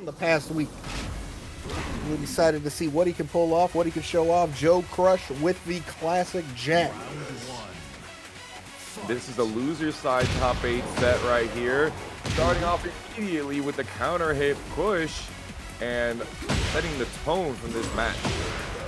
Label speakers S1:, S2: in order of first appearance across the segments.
S1: from the past week. We're excited to see what he can pull off, what he can show off. JoeCrush with the classic jack.
S2: This is the loser side top 8 set right here. Starting off immediately with the counter hit push and setting the tone from this match.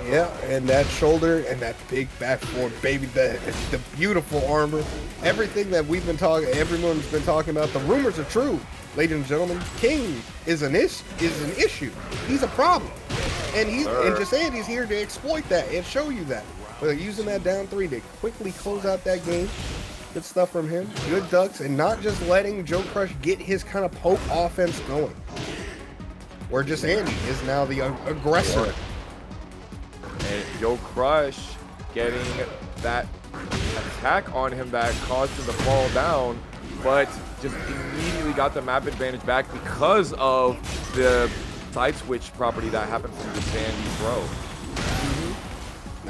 S1: Yeah, and that shoulder and that big back four, baby, the beautiful armor. Everything that we've been talking, everyone's been talking about, the rumors are true. Ladies and gentlemen, King is an issue. He's a problem. And Jesandy's here to exploit that and show you that. Using that down 3 to quickly close out that game. Good stuff from him. Good ducks, and not just letting JoeCrush get his kind of poke offense going. Where Jesandy is now the aggressor.
S2: And JoeCrush getting that attack on him that caused him to fall down, but just immediately got the map advantage back because of the side switch property that happened from Jesandy's throw.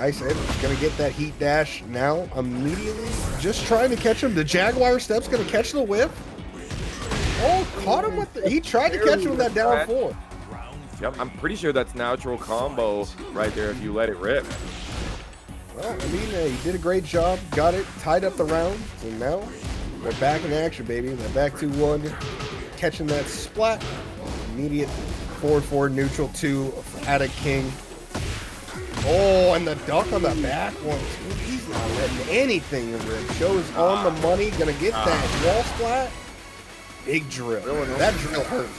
S1: Nice, and he's gonna get that heat dash now immediately. Just trying to catch him. The Jaguar step's gonna catch the whip. Oh, caught him with the, he tried to catch him with that down 4.
S2: Yep, I'm pretty sure that's natural combo right there if you let it rip.
S1: Well, I mean, he did a great job. Got it, tied up the round, and now we're back in action, baby. They're back 2-1, catching that splat. Immediate forward neutral 2 out of King. Oh, and the duck on the back one, too. He's not letting anything rip. Joe's on the money, gonna get that wall splat. Big drill. That drill hurt.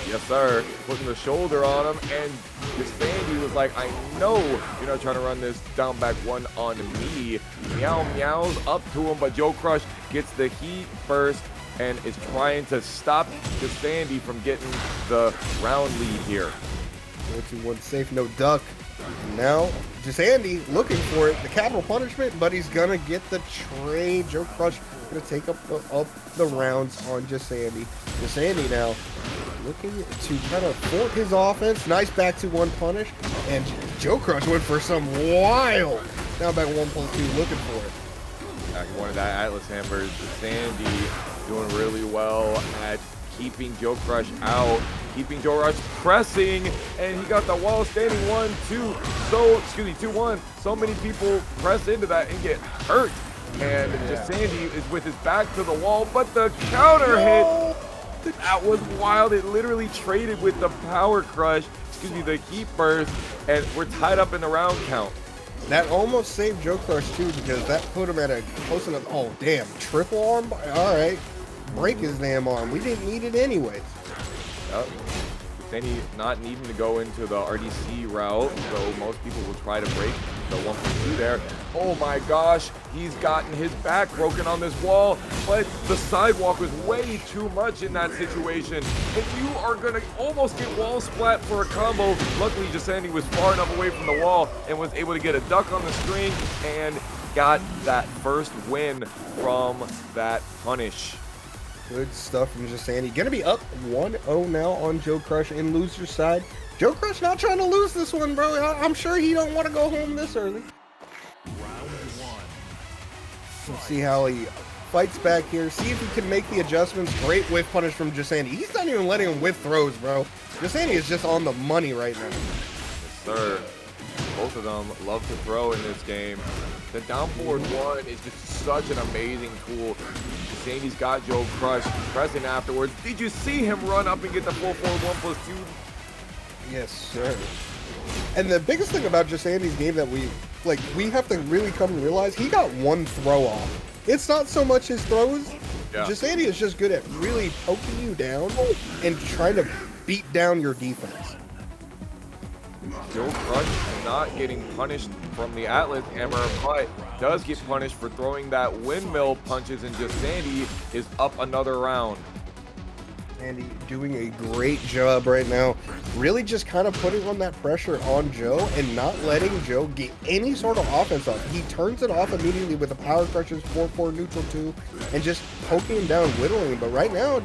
S2: Yes, sir. Putting the shoulder on him, and Jesandy was like, I know you're not trying to run this down back 1 on me. Meows up to him, but JoeCrush gets the heat first and is trying to stop Jesandy from getting the round lead here.
S1: 4-2-1 safe, no duck. Now, Jesandy looking for it, the capital punishment, but he's gonna get the trade. JoeCrush gonna take up the rounds on Jesandy. Jesandy now looking to kind of fork his offense. Nice back to 1 punish, and JoeCrush went for some wild. Now back 1+2, looking for it.
S2: He wanted that Atlas hammer. Jesandy doing really well at keeping JoeCrush out, keeping JoeCrush pressing, and he got the wall standing 2-1. So many people press into that and get hurt. And Jesandy is with his back to the wall, but the counter hit, that was wild. It literally traded with the the heat burst, and we're tied up in the round count.
S1: That almost saved JoeCrush too, because that put him at a close enough. Oh damn, triple arm. All right, break his damn arm. We didn't need it anyways.
S2: Yep. Jesandy not needing to go into the RDC route, so most people will try to break the 1+2 there. Oh my gosh, he's gotten his back broken on this wall, but the sidewalk was way too much in that situation, and you are gonna almost get wall splat for a combo. Luckily, Jesandy was far enough away from the wall and was able to get a duck on the string and got that first win from that punish.
S1: Good stuff from Jesandy. Gonna be up 1-0 now on JoeCrush in loser side. JoeCrush not trying to lose this one, bro. I'm sure he don't want to go home this early. We'll see how he fights back here. See if he can make the adjustments. Great whiff punish from Jesandy. He's not even letting him whiff throws, bro. Jesandy is just on the money right now.
S2: Yes, sir. Both of them love to throw in this game. The down forward 1 is just such an amazing tool. Jesandy's got JoeCrush pressing afterwards. Did you see him run up and get the full forward 1+2?
S1: Yes, sir. And the biggest thing about Jesandy's game that we have to really come to realize, he got 1 throw off. It's not so much his throws. Yeah. Jesandy is just good at really poking you down and trying to beat down your defense.
S2: JoeCrush not getting punished from the Atlas hammer, but does get punished for throwing that windmill punches, and Jesandy is up another round.
S1: Andy doing a great job right now, really just kind of putting on that pressure on Joe and not letting Joe get any sort of offense off. He turns it off immediately with the power crushes, 4-4 neutral 2, and just poking him down, whittling him. But right now,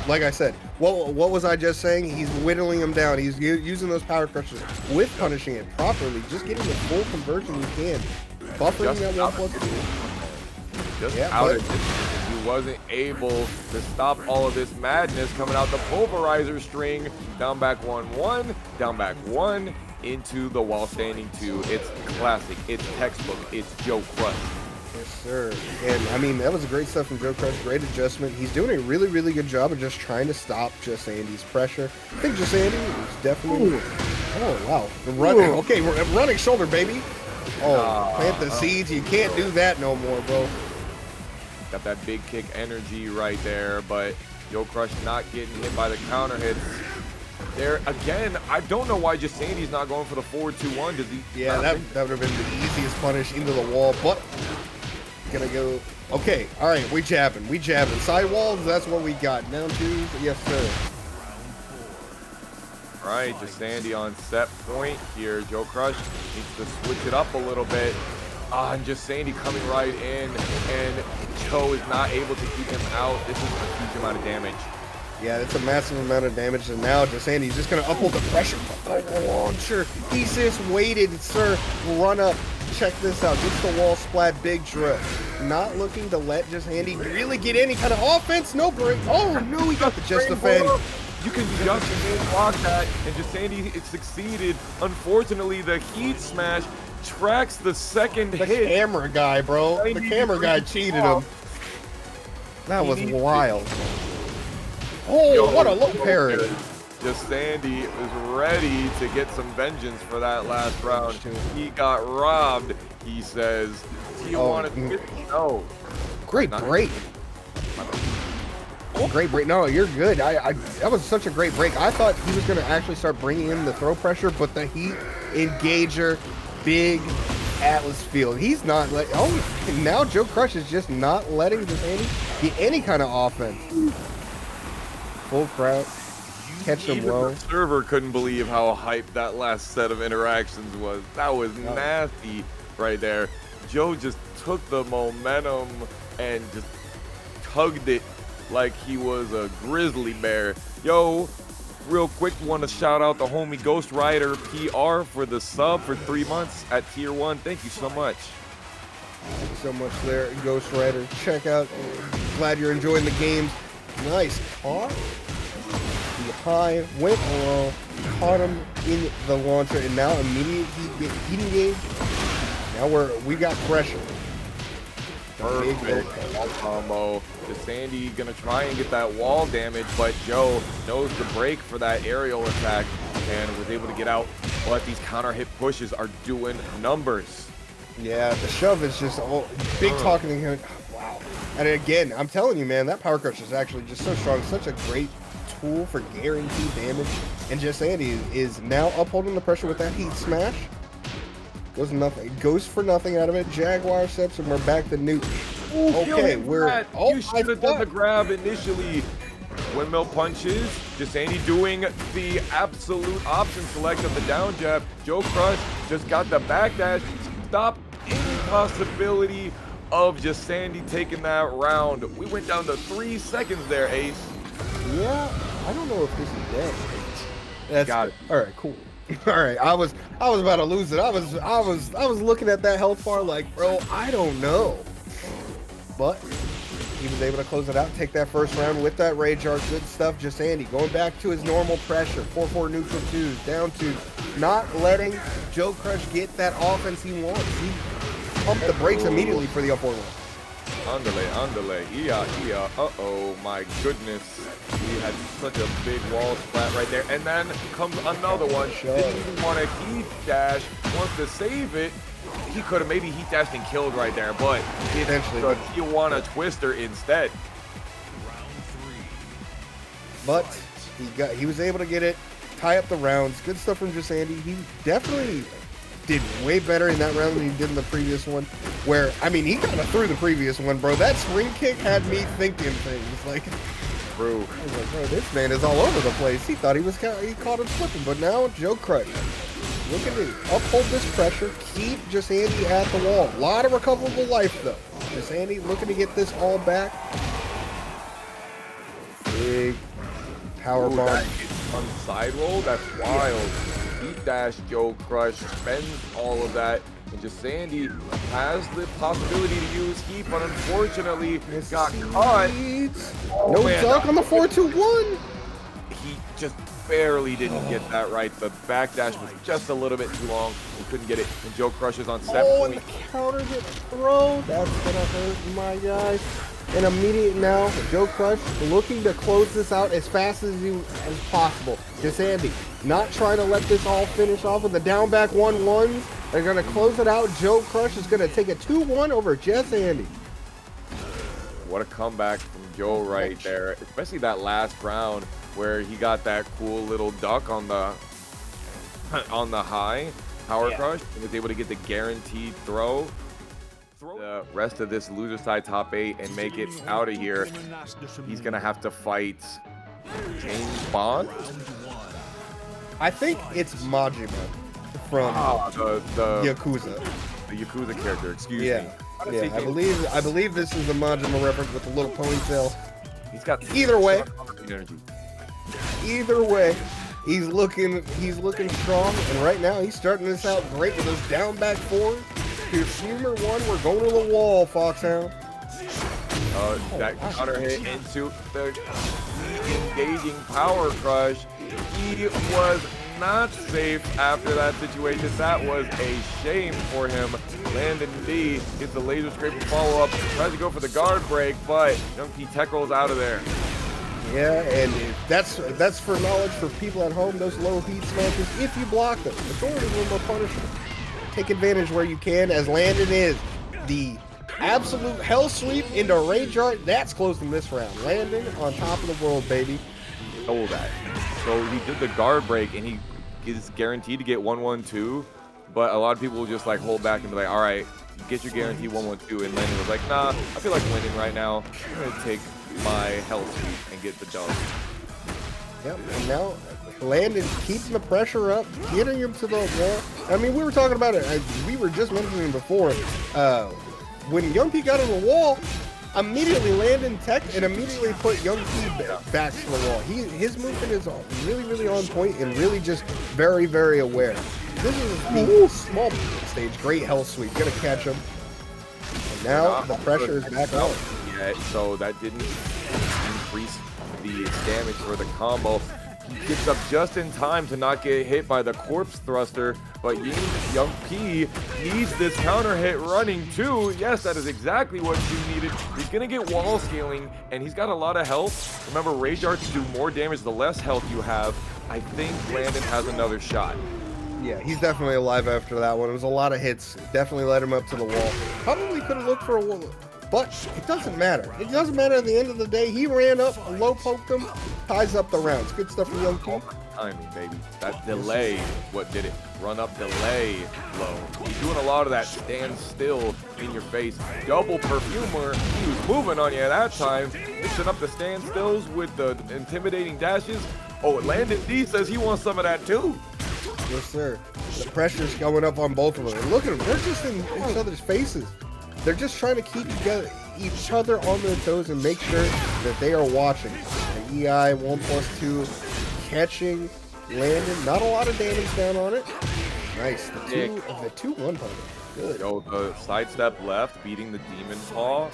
S1: like I said, what was I just saying? He's whittling him down. He's using those power crushes with punishing it properly, just getting the full conversion you can, buffering that 1+2.
S2: Just out of distance. You wasn't able to stop all of this madness coming out the pulverizer string. Down back 1-1, down back 1, into the wall standing 2. It's classic, it's textbook, it's JoeCrush.
S1: Yes, sir. And I mean, that was great stuff from JoeCrush. Great adjustment. He's doing a really, really good job of just trying to stop Jesandy's pressure. I think Jesandy is definitely. Ooh. Oh wow! Okay, we're running shoulder, baby. Oh, plant the seeds. You can't do that no more, bro.
S2: Got that big kick energy right there, but JoeCrush not getting hit by the counter hits. There again, I don't know why Jesandy's not going for the forward 2-1. Does he?
S1: Yeah, that would have been the easiest punish into the wall, but gonna go. Okay, all right, we jabbing. Side walls, that's what we got. Down 2, yes sir.
S2: All right, Jesandy on set point here. JoeCrush needs to switch it up a little bit. And Jesandy coming right in, and Joe is not able to keep him out. This is a huge amount of damage.
S1: Yeah, it's a massive amount of damage, and now Jesandy's just going to uphold the pressure. Launcher. He's just waited, sir. Run up. Check this out. Gets the wall splat, big drip. Not looking to let Jesandy really get any kind of offense. No break. Oh, no, he got the just defend.
S2: You can just block that, and Jesandy succeeded. Unfortunately, the heat smash tracks the second hit.
S1: The camera guy, bro. The camera guy cheated him. That was wild. Oh, what a low parry.
S2: Jesandy is ready to get some vengeance for that last round. He got robbed, he says. Do you want to get no?
S1: Great break. Great break. No, you're good. That was such a great break. I thought he was going to actually start bringing in the throw pressure, but the heat engager, big Atlas field. He's not letting. Oh, now JoeCrush is just not letting Jesandy get any kind of offense. Full crowd, catch him low.
S2: The server couldn't believe how hyped that last set of interactions was. That was nasty right there. Joe just took the momentum and just tugged it like he was a grizzly bear. Yo, real quick, want to shout out the homie Ghost Rider PR for the sub for 3 months at tier 1. Thank you so much.
S1: Thank you so much there, Ghost Rider. Check out. Glad you're enjoying the games. Nice car. The high went low, caught him in the launcher, and now immediately heat engaged. Now we got pressure.
S2: Perfect combo. Jesandy gonna try and get that wall damage, but Joe knows the break for that aerial attack and was able to get out. But these counter hit pushes are doing numbers.
S1: Yeah, the shove is just big talking to him. Wow. And again, I'm telling you, man, that power crush is actually just so strong. Such a great tool for guaranteed damage. And Jesandy is now upholding the pressure with that heat smash. Goes for nothing out of it. Jaguar steps, and we're back to Newt. Okay,
S2: you should have done the grab initially. Windmill punches. Jesandy doing the absolute option select of the down jab. JoeCrush just got the backdash. Stop any possibility of Jesandy taking that round. We went down to 3 seconds there, Ace.
S1: Yeah, I don't know if this is dead. That's
S2: got it.
S1: All right, cool. All right, I was about to lose it. I was looking at that health bar like, bro, I don't know. But he was able to close it out, take that first round with that rage art. Good stuff. Jesandy going back to his normal pressure. 4-4 neutral 2s, down 2. Not letting JoeCrush get that offense he wants. He pumped the brakes immediately for the upward one.
S2: Andale, yeah, uh-oh, my goodness. He had such a big wall splat right there. And then comes another one. Didn't even want to heat dash, wants to save it. He could have maybe heat dashed and killed right there, but it's the Tijuana Twister instead.
S1: But he was able to get it, tie up the rounds. Good stuff from Jesandy. He definitely did way better in that round than he did in the previous one. Where, I mean, he kind of threw the previous one, bro. That spring kick had me thinking things like,
S2: bro.
S1: I was like, bro, this man is all over the place. He thought he caught him slipping, but now JoeCrush looking to uphold this pressure, keep Jesandy at the wall. A lot of recoverable life though. Jesandy looking to get this all back. Big power bomb.
S2: On side roll, that's wild. Heat dash, JoeCrush spends all of that And Jesandy has the possibility to use heat, but unfortunately got caught.
S1: No duck on the 4-2-1.
S2: He just barely didn't get that right. The backdash was just a little bit too long. He couldn't get it. And JoeCrush is on set
S1: and
S2: point.
S1: the counter hit throw. That's gonna hurt my guys. And immediate now, JoeCrush looking to close this out as fast as possible. Jesandy not trying to let this all finish off with the down back 1-1s. They're gonna close it out. JoeCrush is gonna take a 2-1 over Jesandy.
S2: What a comeback from Joe right there, especially that last round where he got that cool little duck on the high power crush and was able to get the guaranteed throw. The rest of this loser side top 8 and make it out of here. He's gonna have to fight James Bond.
S1: I think it's Majima from
S2: the
S1: Yakuza.
S2: The Yakuza character, excuse me.
S1: Yeah, I believe this is the Majima reference with the little ponytail.
S2: He's got
S1: either way.
S2: Energy.
S1: Either way, he's looking strong, and right now he's starting this out great with those down back 4s. Here's humor 1, we're going to the wall, Foxhound.
S2: That counter hit into the engaging power crush. He was not safe after that situation. That was a shame for him. Landon D gets the laser scraper follow-up, tries to go for the guard break, but Young P tech rolls out of there.
S1: Yeah, and that's for knowledge for people at home. Those low heat smashes, if you block them, majority of them are punishable. Take advantage where you can, as Landon is the absolute hell sweep into Rage Art. That's closing this round. Landon on top of the world, baby.
S2: Stole that. So he did the guard break, and he is guaranteed to get 1-1-2. But a lot of people will just like hold back and be like, all right, get your guarantee 1-1-2. And Landon was like, nah, I feel like winning right now. I'm going to take my hell sweep and get the dub.
S1: Yep, and now Landon keeping the pressure up, getting him to the wall. I mean, we were talking about it. We were just mentioning before. When Young P got on the wall, immediately Landon tech and immediately put Young P back to the wall. His movement is really, really on point and really just very, very aware. This is the small stage. Great hell sweep. Gonna catch him. And now the pressure is back on.
S2: Yeah, so that didn't increase the damage for the combo. He gets up just in time to not get hit by the corpse thruster, but Young P needs this counter hit running too. Yes, that is exactly what you needed. He's gonna get wall scaling, and he's got a lot of health. Remember, Rage Arts do more damage the less health you have. I think Landon has another shot.
S1: Yeah, he's definitely alive after that one. It was a lot of hits. Definitely led him up to the wall. Probably could have looked for a wall, but it doesn't matter. It doesn't matter at the end of the day. He ran up, low poked him, ties up the rounds. Good stuff from Young P.
S2: Timing, baby. That delay, what did it? Run up, delay, low. He's doing a lot of that stand still in your face. Double perfumer. He was moving on you at that time. Mixing up the stand stills with the intimidating dashes. Oh, Landon D says he wants some of that too.
S1: Yes, sir. The pressure's going up on both of them. And look at them. They're just in each other's faces. They're just trying to keep each other on their toes and make sure that they are watching. And EI 1+2 catching Landon. Not a lot of damage down on it. Nice. The 2-1 punch. Good.
S2: Yo, the sidestep left, beating the Demon Paw,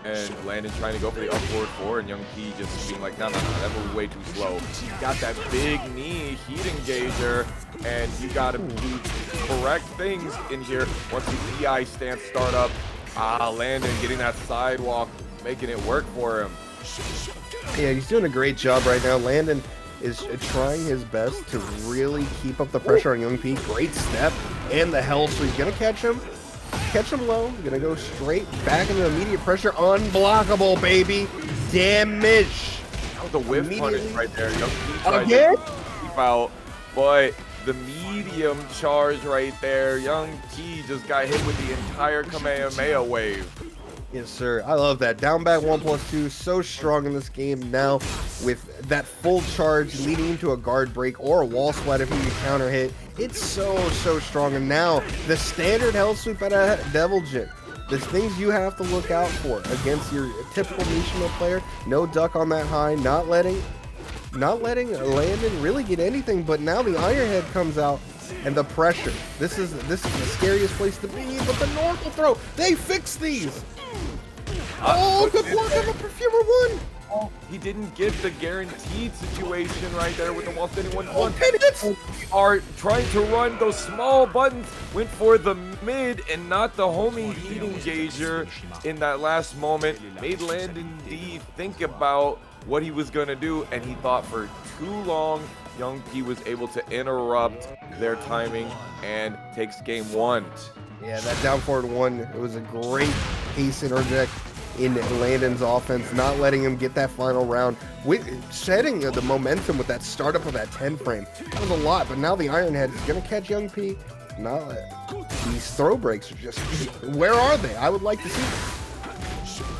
S2: and Landon trying to go for the up forward 4, and Young P just being like, no, that was way too slow. You got that big knee heat engager, and you got to do correct things in here once the EI stance start up. Landon getting that sidewalk, making it work for him.
S1: Yeah, he's doing a great job right now. Landon is trying his best to really keep up the pressure on Young P. Great step and the hell, so he's gonna catch him low. Gonna go straight back into immediate pressure. Unblockable, baby. Damage.
S2: That was a whiff punish right there. Young P tried to keep out, but the medium charge right there. Young P just got hit with the entire Kamehameha wave.
S1: Yes, sir. I love that. Down back 1+2, so strong in this game now with that full charge leading into a guard break or a wall sweat if you counter hit. It's so strong. And now the standard hell sweep out of Devil Jin. There's things you have to look out for against your typical Mishima player. No duck on that high, not letting Landon really get anything, but now the Iron Head comes out and the pressure. This is the scariest place to be, but the normal throw, they fixed these. Oh, good block on the Perfumer one.
S2: Oh, he didn't get the guaranteed situation right there with the wall standing 1-1.
S1: Oh, 10 hits.
S2: Are trying to run those small buttons, went for the mid and not the homie heat engager in that last moment. Made Landon D think about what he was going to do, and he thought for too long. Young P was able to interrupt their timing and takes game 1.
S1: Yeah, that down forward one, it was a great pace interject in Landon's offense, not letting him get that final round, setting the momentum with that startup of that 10 frame. That was a lot, but now the Ironhead is going to catch Young P. Now, these throw breaks are just, where are they? I would like to see them.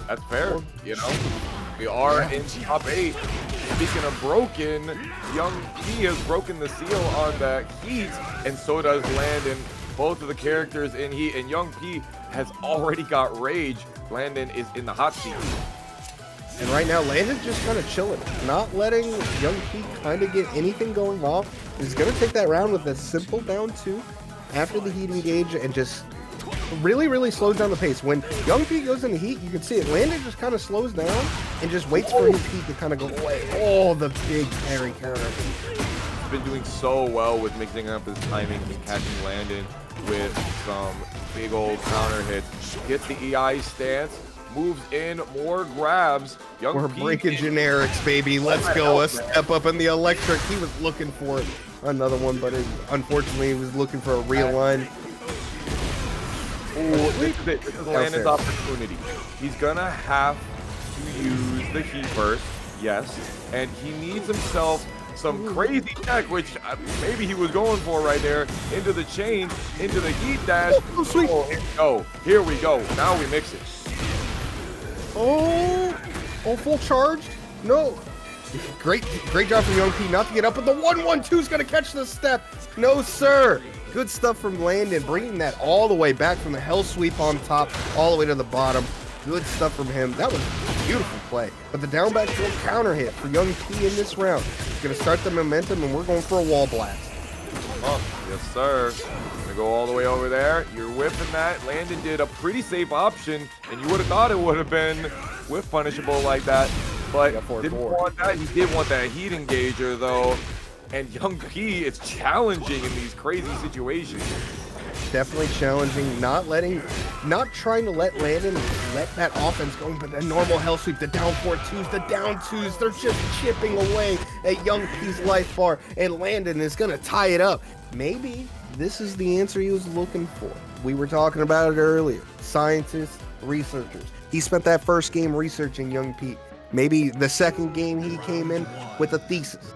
S2: That's fair, you know? We are in top 8. Speaking of broken, Young P has broken the seal on the heat, and so does Landon. Both of the characters in heat, and Young P has already got rage. Landon is in the hot seat.
S1: And right now, Landon's just kind of chilling, not letting Young P kind of get anything going off. He's going to take that round with a simple down 2 after the heat engage and just really slows down the pace. When Young P goes in the heat, you can see it. Landon just kind of slows down and just waits for his heat to kind of go away. Oh, the big parry counter.
S2: He's been doing so well with mixing up his timing and catching Landon with some big old counter hits. Gets the EI stance, moves in, more grabs.
S1: We're breaking generics, baby. Let's go. A step up in the electric. He was looking for another one, but unfortunately, he was looking for a realign.
S2: Oh, this is it. This is Landon's opportunity. He's gonna have to use the heat burst, yes, and he needs himself some crazy tech, which maybe he was going for right there, into the chain, into the heat dash.
S1: Oh, sweet.
S2: Oh, here we go. Now we mix it.
S1: Oh, full charge? No. Great job from Young P not to get up, but the 1-1-2 is going to catch the step. No, sir. Good stuff from Landon, bringing that all the way back from the hell sweep on top, all the way to the bottom. Good stuff from him. That was a beautiful play. But the down back full counter hit for Young P in this round. It's going to start the momentum, and we're going for a wall blast.
S2: Oh, yes, sir. Gonna go all the way over there. You're whipping that. Landon did a pretty safe option, and you would have thought it would have been whiff punishable like that. But didn't want that. He did want that heat engager, though. And Young P is challenging in these crazy situations.
S1: Definitely challenging, not trying to let Landon let that offense go, but the normal hell sweep, the down 4-2s, the down 2s, they're just chipping away at Young P's life bar, and Landon is going to tie it up. Maybe this is the answer he was looking for. We were talking about it earlier. Scientists, researchers. He spent that first game researching Young P. Maybe the second game he came in with a thesis.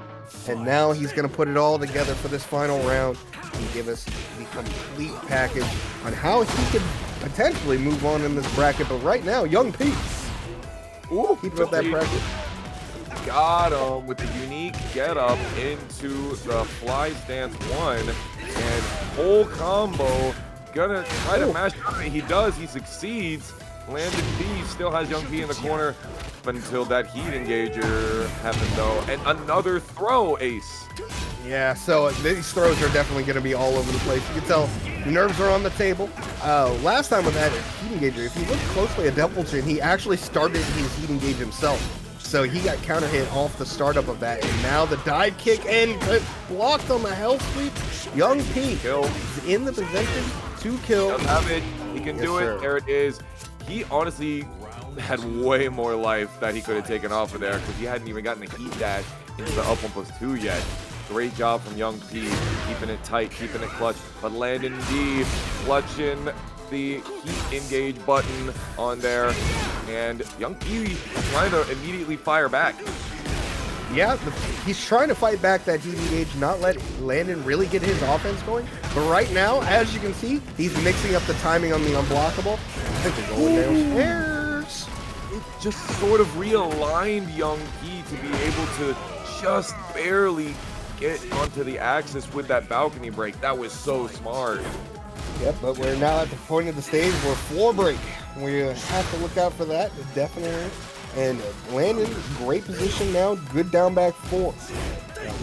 S1: And now he's going to put it all together for this final round and give us the complete package on how he could potentially move on in this bracket. But right now, Young P, keep up that pressure.
S2: Got him with the unique get up into the fly stance 1, and whole combo. Gonna try to mash up. He does. He succeeds. Landon D still has Young P in the corner until that heat engager happened, though. And another throw, Ace.
S1: Yeah, so these throws are definitely going to be all over the place. You can tell the nerves are on the table. Last time with that heat engager, if you look closely at Devil Chin, he actually started his heat engage himself. So he got counter hit off the startup of that. And now the dive kick and blocked on the hell sweep. Young P is in the position to kill.
S2: He'll have it. He can do it. There it is. He honestly had way more life that he could have taken off of there because he hadn't even gotten the heat dash into the up 1+2 yet. Great job from Young P, keeping it tight, keeping it clutch. But Landon D clutching the heat engage button on there. And Young P trying to immediately fire back.
S1: Yeah, he's trying to fight back that heat engage, not let Landon really get his offense going. But right now, as you can see, he's mixing up the timing on the unblockable. I think they're going downstairs.
S2: It just sort of realigned Young P to be able to just barely get onto the axis with that balcony break. That was so smart.
S1: Yep, but we're now at the point of the stage where floor break. We have to look out for that, definitely. And Landon, great position now, good down back 4.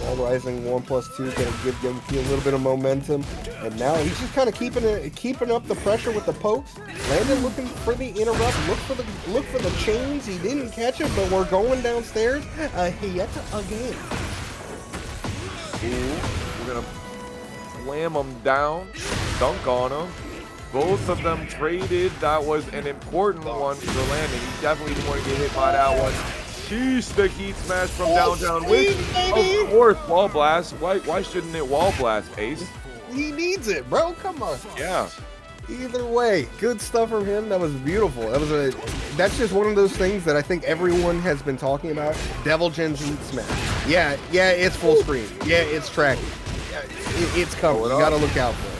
S1: All rising 1+2 gonna give him a little bit of momentum, and now he's just kind of keeping up the pressure with the pokes. Landon looking for the interrupt, look for the chains. He didn't catch it, but we're going downstairs yet again.
S2: Ooh, we're gonna slam him down, dunk on him. Both of them traded. That was an important one for Landon. He definitely didn't want to get hit by that one. Sheesh, the heat smash from downtown. Which, of course, wall blast. Why shouldn't it wall blast, Ace?
S1: He needs it, bro. Come on.
S2: Yeah.
S1: Either way, good stuff from him. That was beautiful. That's just one of those things that I think everyone has been talking about. Devil Jin's heat smash. Yeah, it's full screen. Yeah, it's tracking. Yeah, it's coming. You gotta look out for it.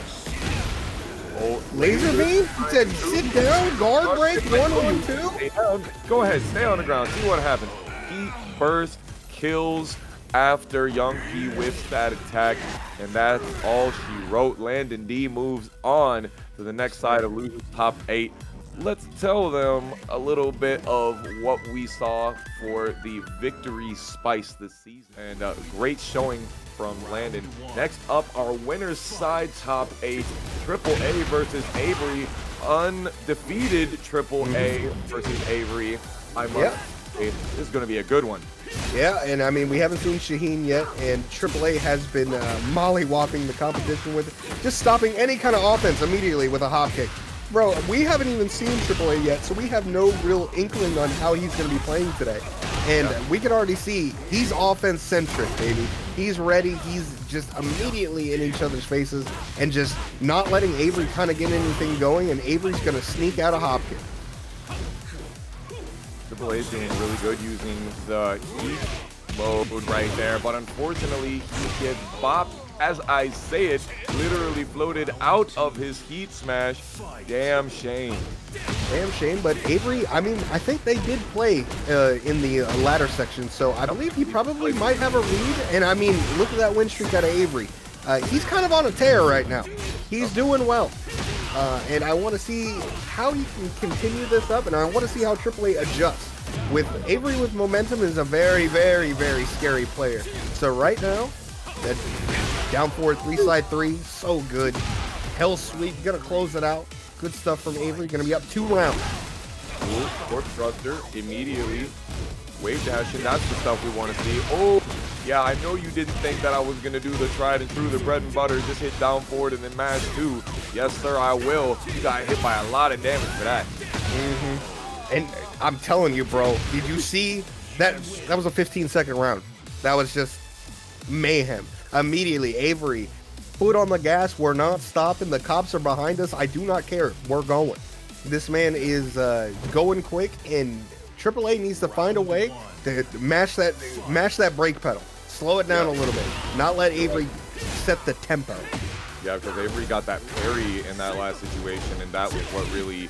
S2: Oh,
S1: laser beam? He said sit down, guard break, 1-1-2.
S2: Go ahead, stay on the ground, see what happens. Heat burst kills after Youngki whips that attack, and that's all she wrote. Landon D moves on to the next side of losing top 8. Let's tell them a little bit of what we saw for the victory spice this season. And great showing from Landon. Next up, our winner's side top 8, AAA versus Avery. Undefeated AAA versus Avery. I must say, this is going to be a good one.
S1: Yeah, and I mean, we haven't seen Shaheen yet, and AAA has been molly-whopping the competition with just stopping any kind of offense immediately with a hop kick. Bro, we haven't even seen AAA yet, so we have no real inkling on how he's going to be playing today. And we can already see he's offense-centric, baby. He's ready. He's just immediately in each other's faces and just not letting Avery kind of get anything going, and Avery's going to sneak out a hop kick.
S2: AAA is doing really good using the heat mode right there, but unfortunately he gets bopped. As I say it, literally floated out of his heat smash. Damn shame.
S1: Damn shame, but Avery, I mean, I think they did play in the ladder section, so I believe he probably might have a lead. And I mean, look at that win streak out of Avery. He's kind of on a tear right now. He's doing well. And I want to see how he can continue this up, and I want to see how AAA adjusts. With Avery with momentum is a very, very, very scary player. So right now, that down forward 3 3, so good. Hell sweep, gonna close it out. Good stuff from Avery, gonna be up 2 rounds.
S2: Cool, Corpse Thruster immediately. Wave dashing, that's the stuff we want to see. Oh, yeah, I know you didn't think that I was gonna do the tried and true, the bread and butter, just hit down forward and then mash 2. Yes, sir, I will. You got hit by a lot of damage for that.
S1: And I'm telling you, bro, did you see that? That was a 15-second round. That was just mayhem. Immediately, Avery, foot on the gas. We're not stopping. The cops are behind us. I do not care. We're going. This man is going quick, and AAA needs to find a way to mash that brake pedal. Slow it down a little bit. Not let Avery set the tempo.
S2: Yeah, because Avery got that parry in that last situation, and that was what really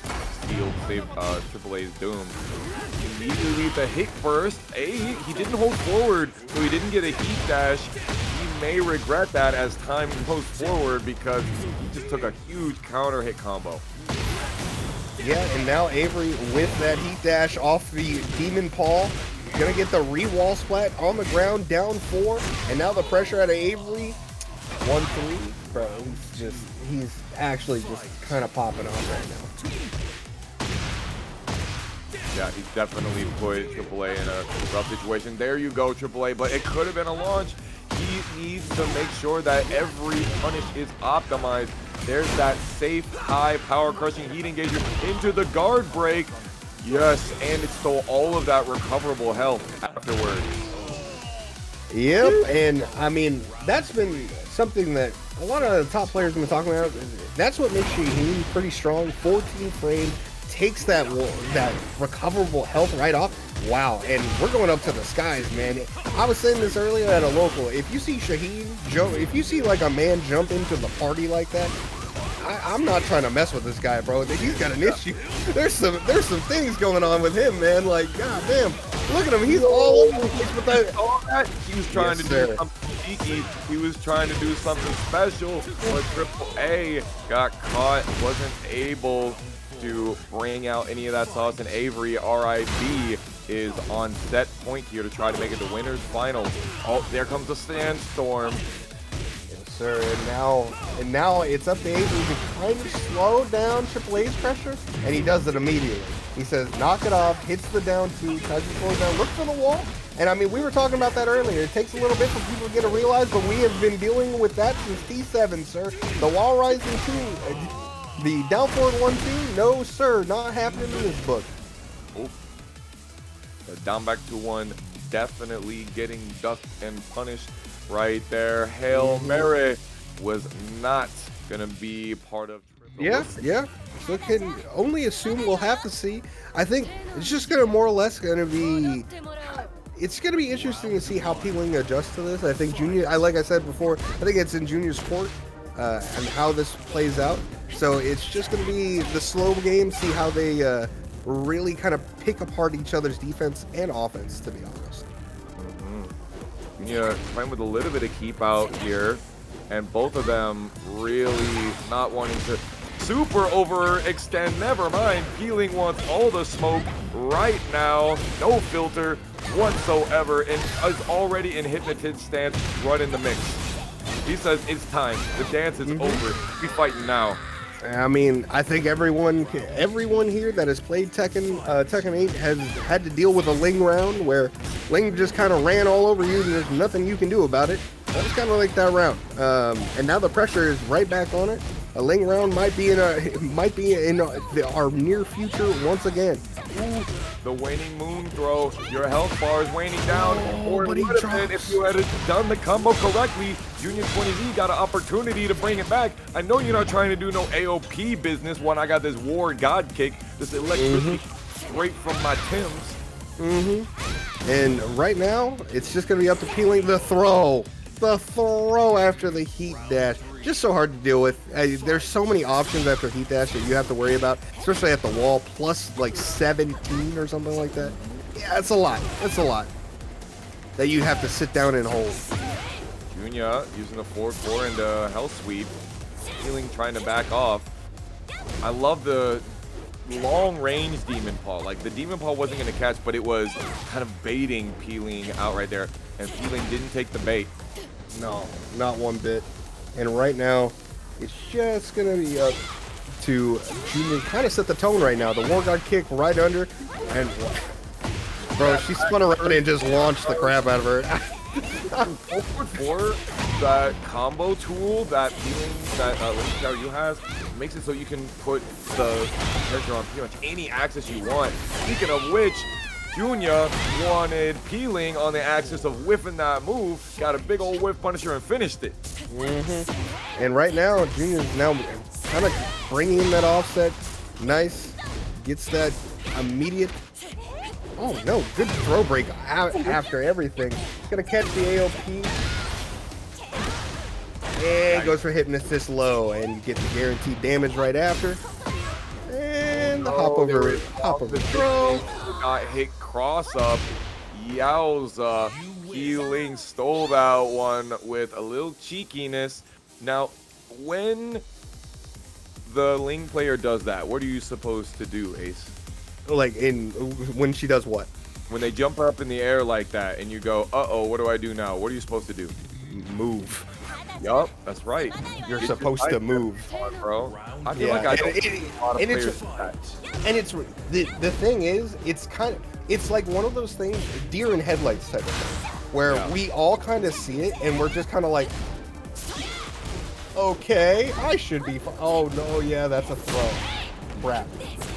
S2: saved AAA's doom. Immediately the hit burst. He didn't hold forward, so he didn't get a heat dash. He may regret that as time goes forward because he just took a huge counter hit combo.
S1: Yeah, and now Avery with that heat dash off the Demon Paw. Gonna get the re-wall splat on the ground, down 4, and now the pressure out of Avery. 1-3, bro. He's actually just kind of popping off right now.
S2: Yeah, he's definitely put AAA in a rough situation. There you go, AAA, but it could have been a launch. He needs to make sure that every punish is optimized. There's that safe, high, power-crushing heat engager into the guard break. Yes, and it stole all of that recoverable health afterwards.
S1: Yep, and I mean, that's been something that a lot of the top players have been talking about. That's what makes Shaheen pretty strong. 14 frame, takes that recoverable health right off. Wow, and we're going up to the skies, man. I was saying this earlier at a local. If you see Shaheen, if you see like a man jump into the party like that, I'm not trying to mess with this guy, bro. He's got an issue. There's some things going on with him, man. Like, god damn. Look at him. He's all over the place with that.
S2: He was trying to do something cheeky. He was trying to do something special, but AAA got caught, wasn't able to bring out any of that sauce, and Avery, RIB, is on set point here to try to make it the winners finals. Oh, there comes the sandstorm.
S1: Yes, sir. And now it's up to Avery to kind of slow down AAA's pressure, and he does it immediately. He says, knock it off, hits the down two, tries to slow it down, look for the wall. And I mean, we were talking about that earlier. It takes a little bit for people to get to realize, but we have been dealing with that since T7, sir. The wall rising two, the down forward 1-2, no, sir, not happening in this book.
S2: Oh. The down back to 1, definitely getting ducked and punished right there. Hail Mary was not going to be part of TripleAAA.
S1: Yeah. So can only assume, we'll have to see. I think it's just going to more or less going to be... It's going to be interesting to see how Pling adjusts to this. I think Joonya, like I said before, I think it's in Joonya's court and how this plays out. So it's just going to be the slow game, see how they really kind of pick apart each other's defense and offense, to be honest.
S2: Joonya playing with a little bit of keep out here, and both of them really not wanting to super overextend. Never mind, Pling wants all the smoke right now, no filter whatsoever, and is already in hypnotist stance, running the mix. He says it's time, the dance is over, we fighting now.
S1: I mean, I think everyone here that has played Tekken 8 has had to deal with a Ling round where Ling just kind of ran all over you and there's nothing you can do about it. That was kind of like that round, and now the pressure is right back on it. A Ling round might be in our near future once again.
S2: Ooh, the waning moon throw. Your health bar is waning down. Or
S1: but he
S2: would have been if you had done the combo correctly. Joonya 20Z got an opportunity to bring it back. I know you're not trying to do no AOP business when I got this War God kick, this electricity straight from my Tims.
S1: And right now, it's just going to be up to Pling. The throw after the heat dash. Just so hard to deal with. There's so many options after heat dash that you have to worry about, especially at the wall, plus like 17 or something like that. Yeah, it's a lot. It's a lot that you have to sit down and hold.
S2: Joonya using the 4-4 and the hell sweep. Pling trying to back off. I love the long range demon paw. Like the demon paw wasn't going to catch, but it was kind of baiting Pling out right there, and Pling didn't take the bait.
S1: No, not one bit. And right now, it's just going to be up to Joonya. Kind of set the tone right now. The War God kick right under. And, bro, she spun around and just launched the crap out of her.
S2: For that combo tool that Xiaoyu has makes it so you can put the character on pretty much any axis you want. Speaking of which, Joonya wanted Pling on the axis of whiffing that move, got a big old whiff punisher and finished it.
S1: And right now, Joonya's now kind of bringing that offset. Nice. Gets that immediate. Oh no, good throw break after everything. Gonna catch the AOP. And goes for Hypnotist low and gets the guaranteed damage right after. And the hop over throw.
S2: Got hit cross up. Yowza. Pling stole that one with a little cheekiness. Now, when the Ling player does that, what are you supposed to do, Ace?
S1: Like when she does what?
S2: When they jump up in the air like that and you go, uh-oh, what do I do now? What are you supposed to do?
S1: Move.
S2: Yup, that's right.
S1: You're supposed to move,
S2: bro. I feel like I don't see a lot of players do that.
S1: And it's the thing is, it's like one of those things, deer in headlights type of thing, where we all kind of see it and we're just kind of like, okay, I should be. Oh no, yeah, that's a throw. Crap.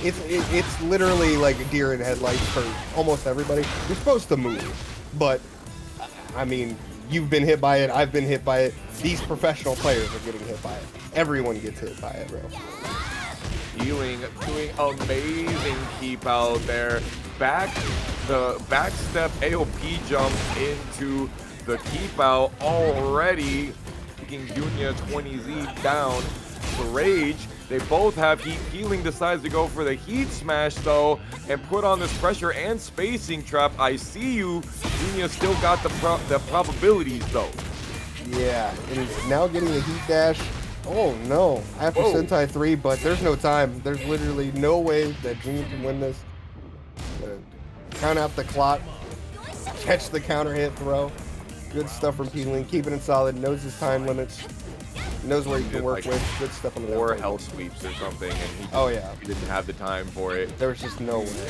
S1: It's literally like a deer in headlights for almost everybody. You're supposed to move, but I mean, you've been hit by it. I've been hit by it. These professional players are getting hit by it. Everyone gets hit by it, bro.
S2: Healing, doing amazing keep out there. The back step AOP jump into the keep out already, taking Joonya 20Z down for Rage. They both have heat. Healing decides to go for the heat smash though and put on this pressure and spacing trap. I see you. Joonya still got the probabilities though.
S1: Yeah, and now getting the heat dash. Oh no, after
S2: Whoa.
S1: Sentai 3, but there's no time. There's literally no way that Joonya can win this. Count out the clock, catch the counter hit throw. Good stuff from P-Link, keeping it solid, knows his time limits, knows where he can work with. Good stuff on the
S2: Or hell sweeps or something, and he didn't have the time for it.
S1: There was just no way.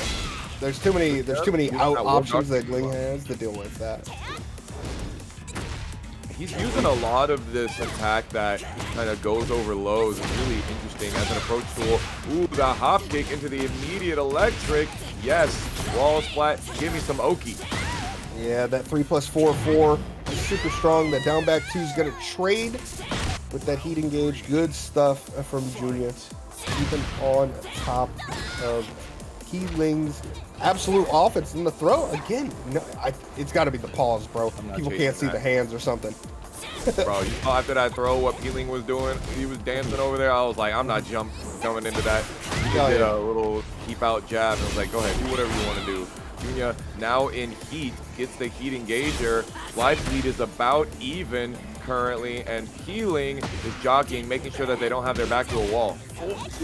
S1: There's too many out options that Gling has to deal with that.
S2: He's using a lot of this attack that kind of goes over lows. It's really interesting as an approach tool. Ooh, the hop kick into the immediate electric. Yes, wall splat. Give me some Oki.
S1: Yeah, that 3+4/4 is super strong. That down back 2 is going to trade with that heat engage. Good stuff from Joonya. Keeping on top of P-Ling's absolute offense in the throw. Again, no, it's got to be the pause, bro. People can't see the hands or something.
S2: Bro, you saw after that throw what P-Ling was doing? He was dancing over there. I was like, I'm not coming into that. He did a little keep out jab. I was like, go ahead, do whatever you want to do. Joonya now in heat, gets the heat engager. Life lead is about even currently, and P-Ling is jockeying, making sure that they don't have their back to a wall.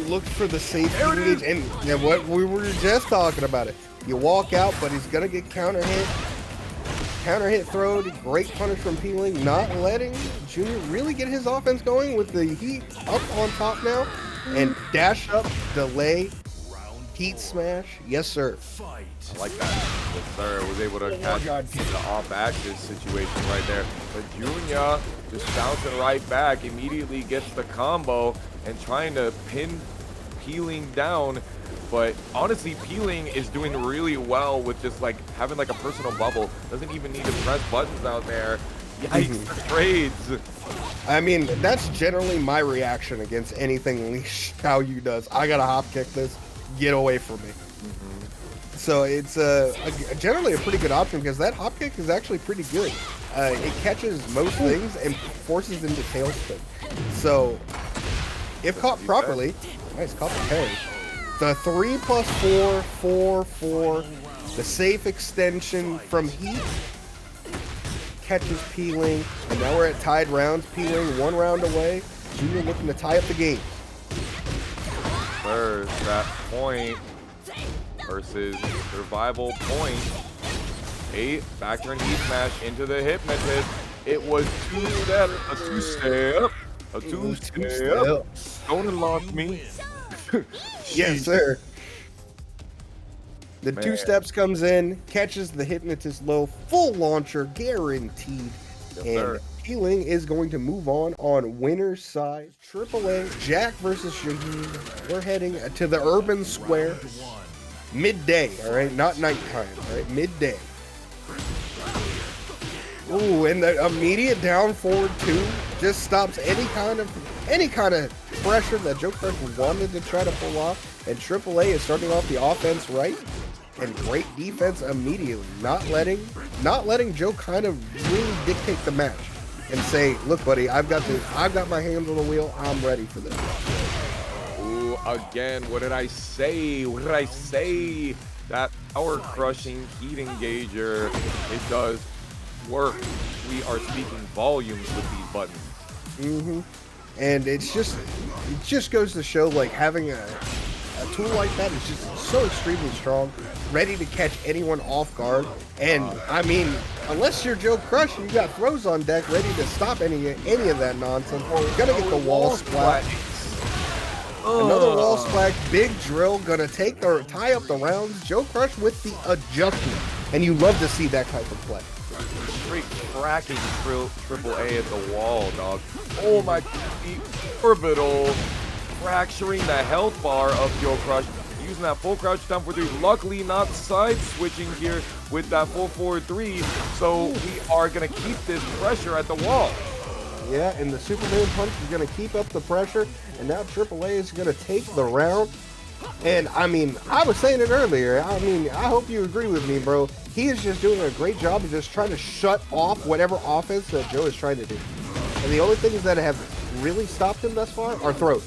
S1: Look for the safe engage, and what we were just talking about it. You walk out, but he's gonna get counter hit. Counter hit throw, great punish from P-Ling, not letting Joonya really get his offense going with the heat up on top now, and dash up, delay, heat smash. Yes, sir.
S2: I like that. Yes, sir. Was able to catch the off-axis situation right there. But Joonya just bouncing right back, immediately gets the combo and trying to pin P-Ling down. But honestly, P-Ling is doing really well with just like having like a personal bubble. Doesn't even need to press buttons out there. Yikes, trades.
S1: I mean, that's generally my reaction against anything Xiaoyu does. I gotta hop kick this. Get away from me. So it's generally a pretty good option because that hop kick is actually pretty good. It catches most things and forces them to tailspin. So if caught properly, nice caught the parry. The 3+4, 4/4, the safe extension from heat catches P-Ling, and now we're at tied rounds. P-Ling 1 round away. Joonya looking to tie up the game.
S2: First, that point versus survival point. 8, factor and heat smash into the hypnotist. It was two-step, a two-step, a two-step. Don't unlock me.
S1: Yes, sir. The 2 steps comes in, catches the hypnotist low, full launcher, guaranteed.
S2: Yes,
S1: and
S2: sir.
S1: P-Ling is going to move on winner's side. AAA, Jack versus Shaheen. We're heading to the urban square. Midday, all right? Not nighttime, all right? Midday. Ooh, and the immediate down forward 2 just stops any kind of pressure that JoeCrush wanted to try to pull off. And AAA is starting off the offense right. And great defense immediately. Not letting Joe kind of really dictate the match and say, look, buddy, I've got my hands on the wheel. I'm ready for this.
S2: Ooh, again, what did I say? What did I say? That power crushing heat engager, it does work. We are speaking volumes with these buttons.
S1: And it just goes to show, like, having a tool like that is just so extremely strong, ready to catch anyone off guard. And I mean, unless you're JoeCrush and you got throws on deck ready to stop any of that nonsense, you're gonna get the wall splat. Another wall splat, big drill, gonna tie up the rounds. JoeCrush with the adjustment, and you love to see that type of play.
S2: Straight cracking AAA at the wall, dog. Oh my, orbital, fracturing the health bar of JoeCrush. Using that full crouch down for 3. Luckily not side switching here with that full forward 3. So we are gonna keep this pressure at the wall.
S1: Yeah, and the Superman punch is gonna keep up the pressure, and now AAA is gonna take the round. And I mean, I was saying it earlier. I mean, I hope you agree with me, bro. He is just doing a great job of just trying to shut off whatever offense that Joe is trying to do. And the only things that have really stopped him thus far are throws.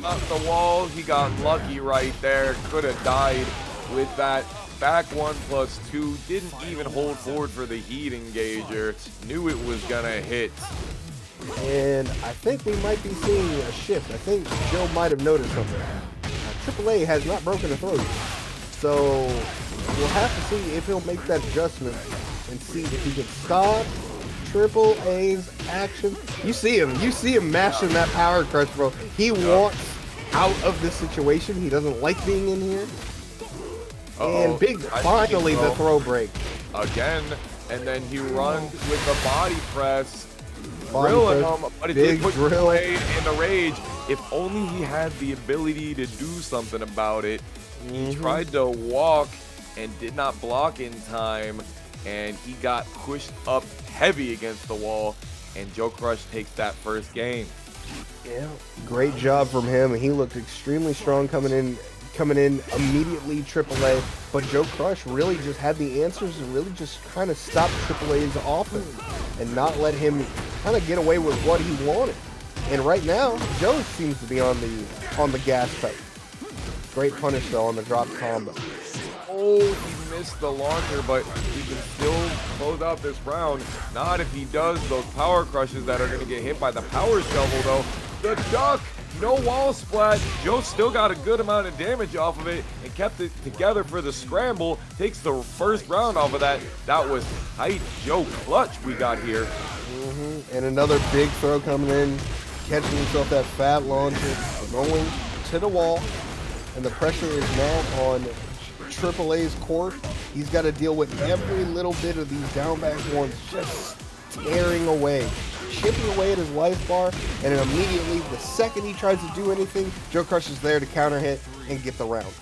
S2: Up the wall, he got lucky right there. Could have died with that back 1+2. Didn't even hold forward for the heat engager. Knew it was gonna hit.
S1: And I think we might be seeing a shift. I think Joe might have noticed something. AAA has not broken a throw yet. So we'll have to see if he'll make that adjustment and see if he can stop AAA's action. You see him mashing that power crush, bro. He wants out of this situation. He doesn't like being in here. And big, finally the throw break.
S2: Again, and then he runs with the body press. Drilling him, but it did put AAA in the rage. If only he had the ability to do something about it. He tried to walk and did not block in time, and he got pushed up heavy against the wall, and JoeCrush takes that first game.
S1: Yeah, great job from him. He looked extremely strong coming in immediately AAA, but JoeCrush really just had the answers and really just kind of stopped AAA's offense and not let him kind of get away with what he wanted. And right now, Joe seems to be on the gas pedal. Great punish though on the drop combo.
S2: Oh, he missed the launcher, but he can still close out this round. Not if he does those power crushes that are going to get hit by the power shovel though. The duck, no wall splat. Joe still got a good amount of damage off of it and kept it together for the scramble. Takes the first round off of that. That was tight Joe clutch we got here.
S1: And another big throw coming in, catching himself that fat launcher, going to the wall, and the pressure is now on AAA's court. He's got to deal with every little bit of these down back ones just tearing away, chipping away at his life bar, and then immediately, the second he tries to do anything, JoeCrush is there to counter hit and get the round.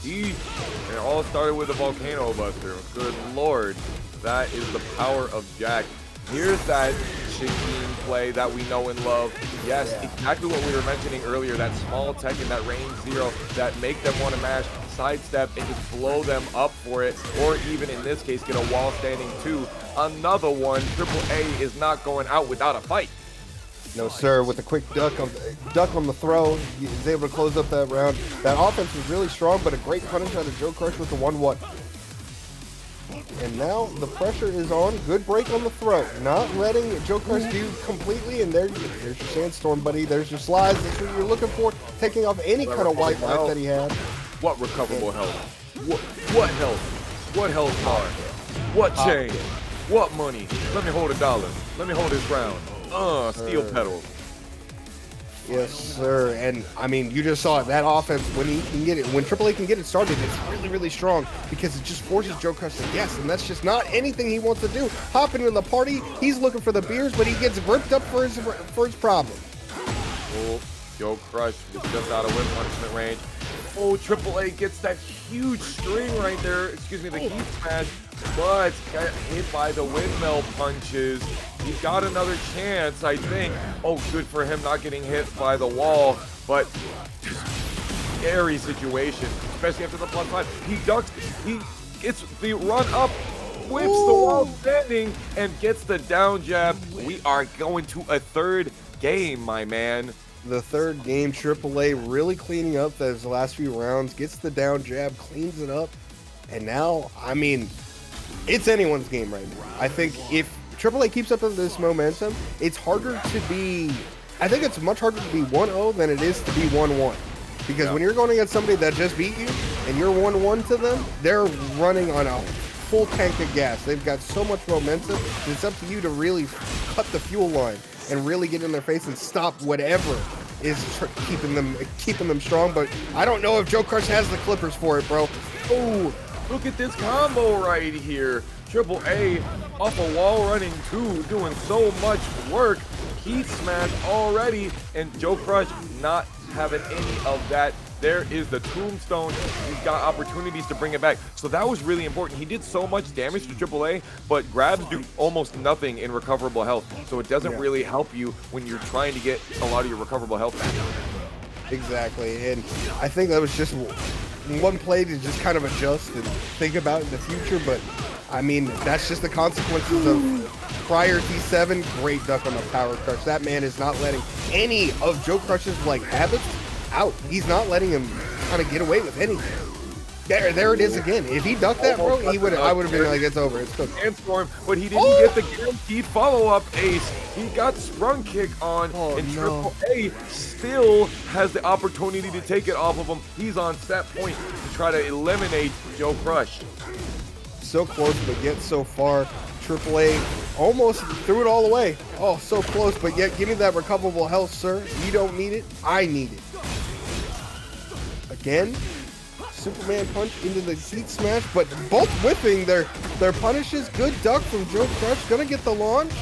S2: It all started with a volcano buster. Good lord, that is the power of Jack. Here's that Shaheen play that we know and love. Yes, exactly what we were mentioning earlier, that small Tekken, that range zero, that make them want to mash, sidestep, and just blow them up for it, or even in this case, get a wall standing two. Another one, AAA is not going out without a fight.
S1: No, sir, with a quick duck on the throw, he was able to close up that round. That offense was really strong, but a great punish out of JoeCrush with the 1-1. And now the pressure is on. Good break on the throw. Not letting JoeCrush do completely. And there's your sandstorm, buddy. There's your slides. That's what you're looking for. Taking off any kind of white life that he had.
S2: What recoverable health? What health? What health bar? What chain? What money? Let me hold $1. Let me hold this round. Steel pedal.
S1: Yes, sir. And I mean, you just saw it. That offense, when he can get it, when AAA can get it started, it's really, really strong because it just forces JoeCrush to guess, and that's just not anything he wants to do. Hopping in the party, he's looking for the beers, but he gets ripped up for his problem.
S2: Oh, JoeCrush is just out of win punishment range. Oh, AAA gets that huge string right there. Excuse me, the heat smash, but got hit by the windmill punches. He got another chance, I think. Oh, good for him not getting hit by the wall, but scary situation, especially after the +5. He ducks, he gets the run up, whips the wall standing, and gets the down jab. We are going to a third game, my man.
S1: The third game, AAA really cleaning up those last few rounds, gets the down jab, cleans it up, and now, I mean, it's anyone's game right now. I think if AAA keeps up with this momentum, it's harder to be, I think it's much harder to be 1-0 than it is to be 1-1. Because when you're going against somebody that just beat you, and you're 1-1 to them, they're running on a full tank of gas. They've got so much momentum, it's up to you to really cut the fuel line and really get in their face and stop whatever is keeping them strong. But I don't know if JoeCrush has the clippers for it, bro.
S2: Oh, look at this combo right here. AAA off a wall running 2, doing so much work. Heat smash already, and JoeCrush not having any of that. There is the tombstone. He's got opportunities to bring it back. So that was really important. He did so much damage to AAA, but grabs do almost nothing in recoverable health. So it doesn't really help you when you're trying to get a lot of your recoverable health back.
S1: Exactly, and I think that was just one play to just kind of adjust and think about in the future, but I mean, that's just the consequences of prior T7. Great duck on the power crush. That man is not letting any of JoeCrush's like habits out. He's not letting him kind of get away with anything. There it is again. If he ducked that, bro, I would have been like, it's over. It's cooked.
S2: Sandstorm, but he didn't get the guaranteed follow-up ace. He got sprung kick on, and TripleAA still has the opportunity to take it off of him. He's on set point to try to eliminate JoeCrush.
S1: So close, but yet so far. AAA almost threw it all away. Oh, so close, but yet give me that recoverable health, sir. You don't need it. I need it. Again. Superman punch into the heat smash, but both whipping their punishes. Good duck from JoeCrush, gonna get the launch,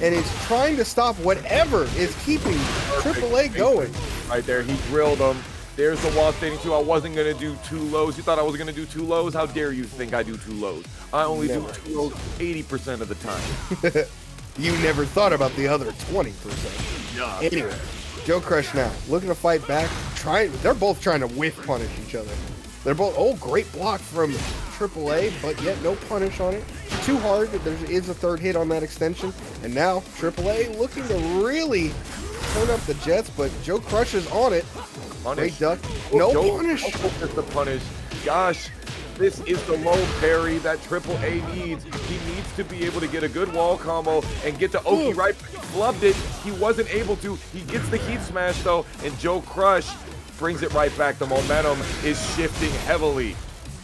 S1: and is trying to stop whatever is keeping AAA going.
S2: Right there, he drilled him. There's the wall standing too. I wasn't gonna do 2 lows. You thought I was gonna do 2 lows? How dare you think I do 2 lows? I only do 2 lows 80% of the time.
S1: You never thought about the other 20%.
S2: Yeah.
S1: Anyway, JoeCrush now looking to fight back. They're both trying to whiff punish each other. They're both, great block from AAA, but yet no punish on it. Too hard. There is a third hit on that extension. And now AAA looking to really turn up the jets, but JoeCrush is on it.
S2: Punish.
S1: Great duck. No
S2: punish. Gets the punish. Gosh, this is the low parry that AAA needs. He needs to be able to get a good wall combo and get the Oki right. Flubbed it. He wasn't able to. He gets the heat smash though, and JoeCrush brings it right back. The momentum is shifting heavily.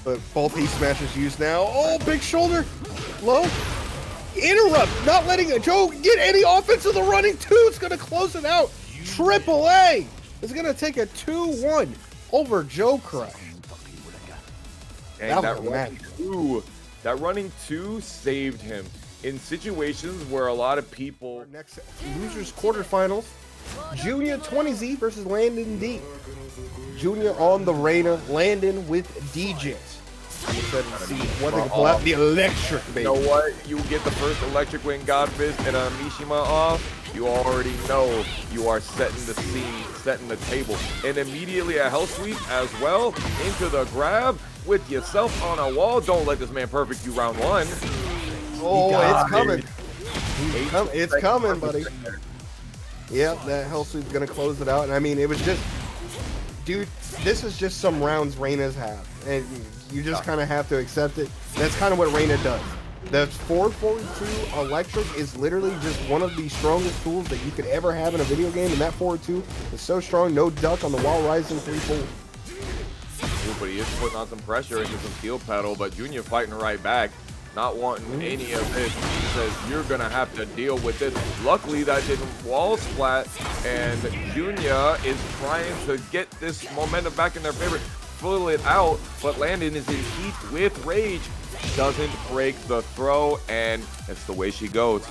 S1: But both heat smashes used now. Oh, big shoulder. Low. Interrupt. Not letting Joe get any offense of the running two. It's going to close it out. AAA is going to take a 2-1 over JoeCrush.
S2: And that running two saved him in situations where a lot of people.
S1: Next losers quarterfinals. Joonya 20Z versus Landon D. Joonya on the Reina, Landon with DJ. What they can pull out the electric, baby.
S2: You know what? You get the first electric wing God Fist and a Mishima off. You already know you are setting the scene, setting the table. And immediately a hell sweep as well into the grab with yourself on a wall. Don't let this man perfect you round 1.
S1: Oh, it's coming. It's coming, buddy. Yep, that hell sweep's gonna close it out. And I mean, it was just, dude, this is just some rounds Reina's have, and you just kind of have to accept it. That's kind of what Reina does. The 442 electric is literally just one of the strongest tools that you could ever have in a video game, and that 402 is so strong. No duck on the wall rising 3-4.
S2: But he is putting on some pressure into some steel pedal, but Joonya fighting right back. Not wanting any of this. He says, you're going to have to deal with this. Luckily, that didn't wall splat, and Joonya is trying to get this momentum back in their favor, fill it out, but Landon is in heat with rage. Doesn't break the throw, and that's the way she goes.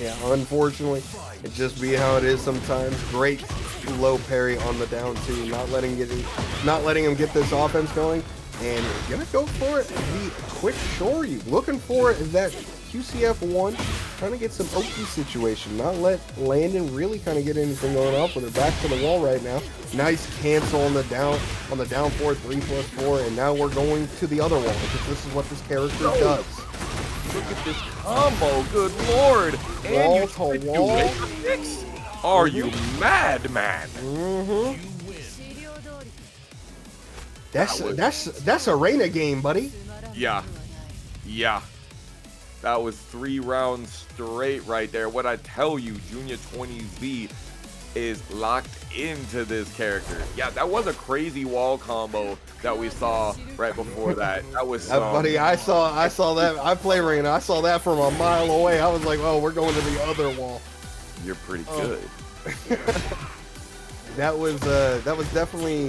S1: Yeah, unfortunately, it just be how it is sometimes. Great low parry on the down two, not letting him get this offense going. And we're gonna go for it. The quick Xiaoyu, looking for that QCF1, trying to get some Oki situation, not let Landon really kind of get anything going off with her back to the wall right now. Nice cancel on the down 4, 3+4, and now we're going to the other wall because this is what this character does.
S2: Look at this combo, good lord!
S1: Wall to wall.
S2: Are you mad, man?
S1: That's a Reina game, buddy.
S2: Yeah. That was 3 rounds straight right there. What I tell you, Joonya 20Z is locked into this character. Yeah, that was a crazy wall combo that we saw right before that. That was
S1: buddy, I saw that. I play Reina. I saw that from a mile away. I was like, oh, we're going to the other wall.
S2: You're pretty good.
S1: That was definitely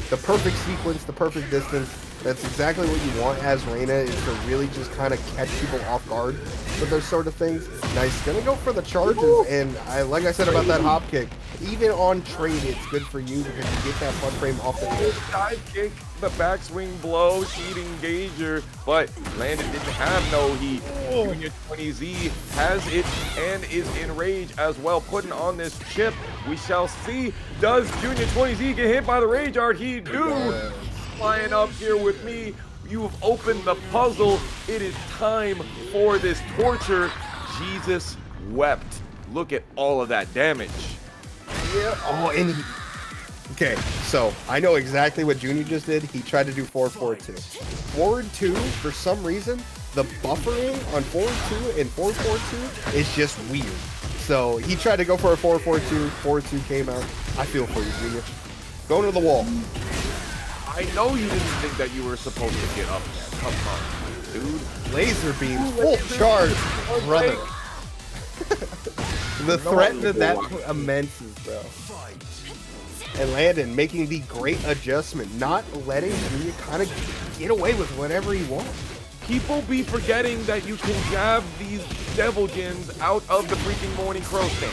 S1: the perfect sequence, the perfect distance. That's exactly what you want as Reina, is to really just kind of catch people off guard with those sort of things. Nice, gonna go for the charges, and like I said about that hop kick, even on trade, it's good for you because you get that front frame off the head.
S2: Side kick, the backswing blow, sheet engager, but Landon didn't have no heat. Joonya 20Z has it and is in rage as well, putting on this chip. We shall see. Does Joonya 20Z get hit by the rage art? He do. Flying up here with me. You've opened the puzzle. It is time for this torture. Jesus wept. Look at all of that damage.
S1: Yeah. Oh, and Okay, so I know exactly what Joonya just did. He tried to do forward 4-2. Forward 2, for some reason, the buffering on forward 2 and forward 4-2 is just weird. So he tried to go for a forward 4-2. Forward 2 came out. I feel for you, Joonya. Going to the wall.
S2: I know you didn't think that you were supposed to get up there. Come on, dude.
S1: Laser beam, full charge, brother. The threat that immenses, bro. And Landon making the great adjustment, not letting Joonya kind of get away with whatever he wants.
S2: People be forgetting that you can jab these devil gins out of the freaking morning crow stand.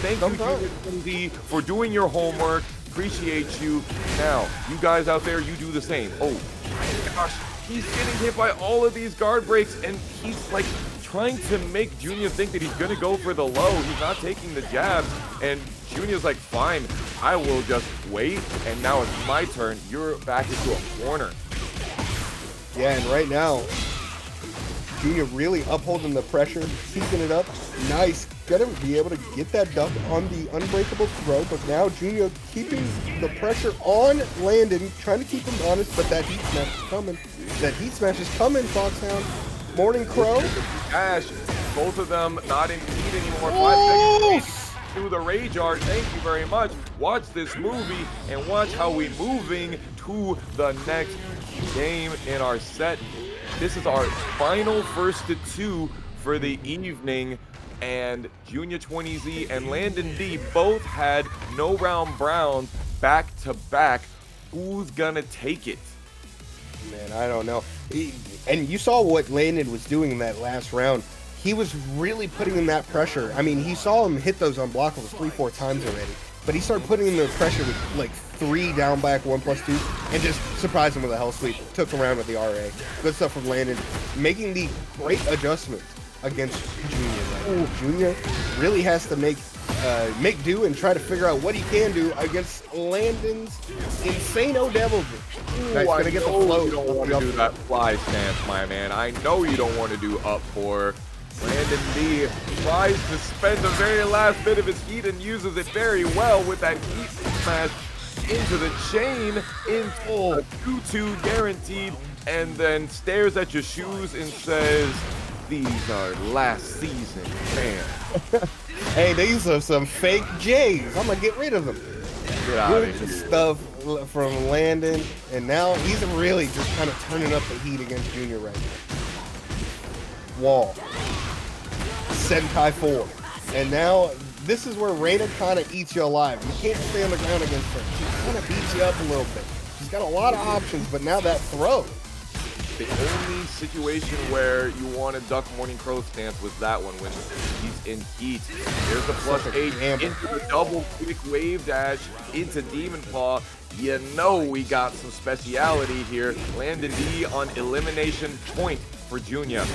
S2: Thank you, Jesandy, for doing your homework. Appreciate you. Now, you guys out there, you do the same. Oh my gosh, he's getting hit by all of these guard breaks, and he's like trying to make Joonya think that he's gonna go for the low. He's not taking the jabs, and Junya's like, fine, I will just wait, and now it's my turn. You're back into a corner.
S1: Yeah, and right now, Joonya really upholding the pressure, keeping it up. Nice. Gonna be able to get that dunk on the unbreakable throw, but now Joonya keeping the pressure on Landon, trying to keep him honest, but that heat smash is coming. That heat smash is coming, Foxhound. Morning Crow.
S2: Ash, both of them not in heat anymore. 5
S1: Oh!
S2: seconds through the rage art. Thank you very much. Watch this movie and watch how we moving to the next game in our set. This is our final first to 2 for the evening, and Joonya 20Z and Landon D both had no round browns back to back. Who's gonna take it?
S1: Man, I don't know. And you saw what Landon was doing in that last round. He was really putting in that pressure. I mean, he saw him hit those unblockables 3-4 times already, but he started putting in the pressure with like 3 down back 1+2 and just surprised him with a hell sweep. Took him around with the RA. Good stuff from Landon, making the great adjustments against Joonya. Joonya really has to make do and try to figure out what he can do against Landon's Insano Devil.
S2: Nice, gonna get the float. You don't want to do that fly stance, my man. I know you don't want to do up 4. Landon D tries to spend the very last bit of his heat and uses it very well with that heat smash into the chain, into a 2-2 guaranteed, and then stares at your shoes and says, "These are last season, man."
S1: Hey, these are some fake J's. I'm gonna get rid of them.
S2: Get out of here.
S1: Stuff from Landon, and now he's really just kind of turning up the heat against Joonya right now. Wall. Sentai 4. And now this is where Reina kind of eats you alive. You can't stay on the ground against her. She kind of beats you up a little bit. She's got a lot of options, but now that throw.
S2: The only situation where you want to duck Morning Crow stance was that one when he's in heat. There's the +8 into the double quick wave dash into Demon Paw. You know we got some speciality here. Landon D on elimination point for Joonya.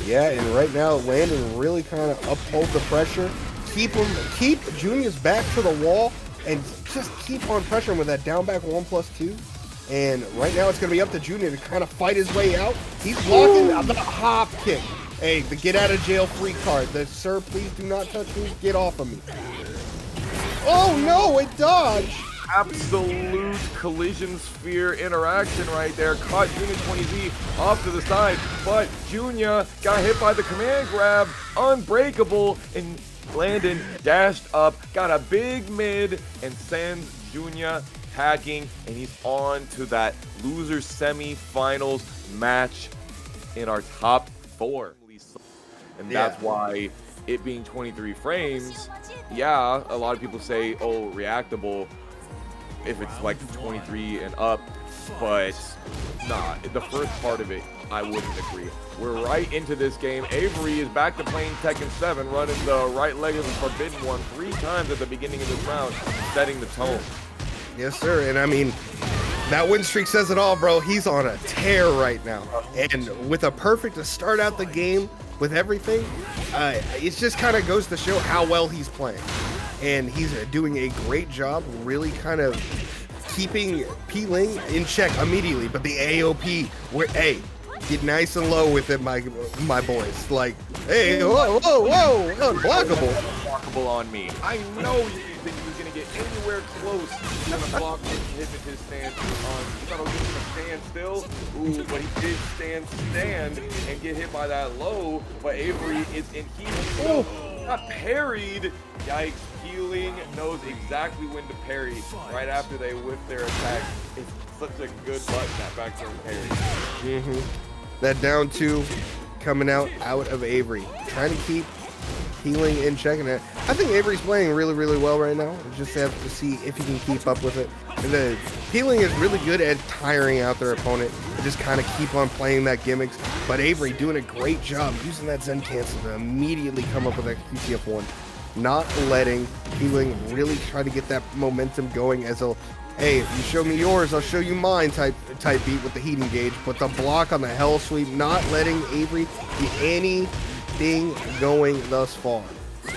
S1: Yeah, and right now Landon really kind of uphold the pressure, keep Joonya's back to the wall, and just keep on pressuring with that down back 1+2. And right now it's going to be up to Joonya to kind of fight his way out. He's blocking the hop kick. Hey, the get out of jail free card. The sir, please do not touch me. Get off of me. Oh no, it dodged.
S2: Absolute collision sphere interaction right there. Caught Joonya 20Z off to the side, but Joonya got hit by the command grab, unbreakable, and Landon dashed up, got a big mid, and sends Joonya packing, and he's on to that loser semi-finals match in our top 4. And that's why it being 23 frames, yeah, a lot of people say, oh, reactable if it's like 23 and up, but nah, the first part of it, I wouldn't agree. We're right into this game. Avery is back to playing Tekken 7, running the right leg of the Forbidden One 3 times at the beginning of this round, setting the tone.
S1: Yes, sir. And I mean, that win streak says it all, bro. He's on a tear right now. And with a perfect to start out the game with everything, it just kind of goes to show how well he's playing. And he's doing a great job really kind of keeping P-Ling in check immediately. But the AOP, hey, get nice and low with it, my boys. Like, hey, whoa, unblockable.
S2: Unblockable on me. I know think he was going to get anywhere close to the block hit his stand. He thought it was going to be a standstill. Ooh, but he did stand and get hit by that low. But Avery is in heat. Got parried. Yikes. Healing knows exactly when to parry right after they whip their attack. It's such a good button, that back turn parry.
S1: That down two coming out of Avery. Trying to keep healing in checking it. I think Avery's playing really, really well right now. We just have to see if he can keep up with it. And the healing is really good at tiring out their opponent. They just kind of keep on playing that gimmicks. But Avery doing a great job using that Zen cancel to immediately come up with that QCF1. Not letting healing really try to get that momentum going as a, hey, if you show me yours, I'll show you mine type beat with the heat engage. But the block on the hell sweep, not letting Avery get anything going thus far.
S2: 4-2,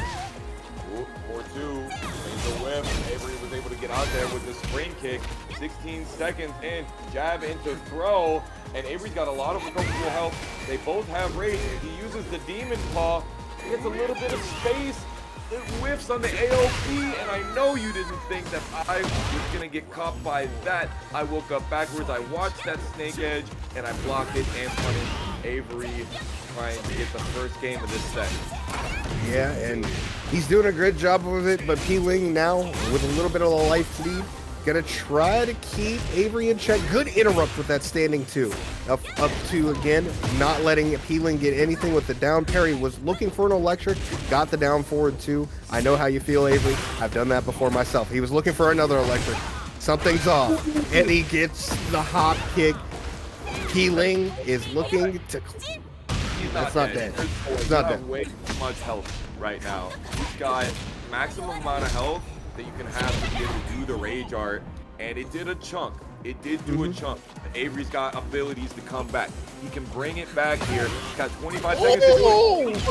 S2: the whip. Avery was able to get out there with the spring kick. 16 seconds in, jab into throw, and Avery's got a lot of recoverable health. They both have rage. He uses the demon paw, gets a little bit of space. It whiffs on the AOP, and I know you didn't think that I was gonna get caught by that. I woke up backwards, I watched that snake edge, and I blocked it and punished Avery, trying to get the first game of this set.
S1: Yeah, and he's doing a great job of it, but P-Ling now, with a little bit of a life lead, gonna try to keep Avery in check. Good interrupt with that standing two. Up to, again, not letting P-Ling get anything with the down parry. Was looking for an electric, got the down forward two. I know how you feel, Avery. I've done that before myself. He was looking for another electric. Something's off, and he gets the hop kick. P-Ling is looking to...
S2: That's not dead. He's not dead. Way too much health right now. He's got maximum amount of health that you can have to be able to do the rage art, and it did a chunk. It did do a chunk. Avery's got abilities to come back. He can bring it back here. He's got 25 seconds to do it.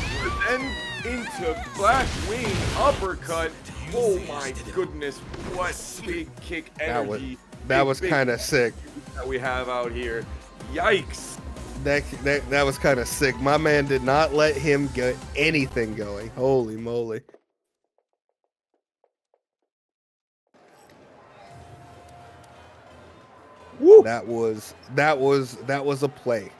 S2: Then into Black Wing uppercut. Oh my goodness, what big kick energy.
S1: That was kind of sick.
S2: That we have out here. Yikes.
S1: That was kind of sick. My man did not let him get anything going. Holy moly. Woo. That was a play.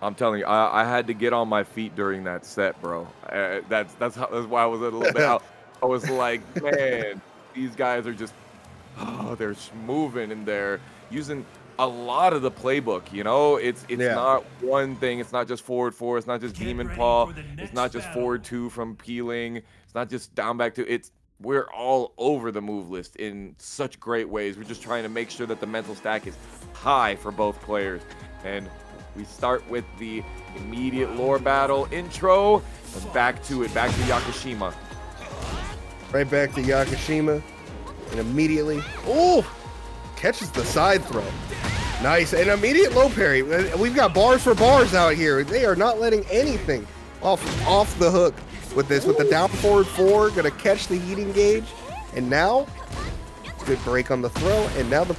S2: I'm telling you, I had to get on my feet during that set, bro. That's why I was a little bit out. I was like, man, these guys are just, they're moving and they're using a lot of the playbook. You know, it's not one thing. It's not just forward four. It's not just demon paw. It's not just forward two from P-Ling. It's not just down back two. We're all over the move list in such great ways. We're just trying to make sure that the mental stack is high for both players. And we start with the immediate lore battle intro and back to Yakushima.
S1: Right back to Yakushima. And immediately, catches the side throw. Nice. And immediate low parry. We've got bars for bars out here. They are not letting anything off the hook. With the down forward four, gonna catch the heat engage, and now good break on the throw, and now the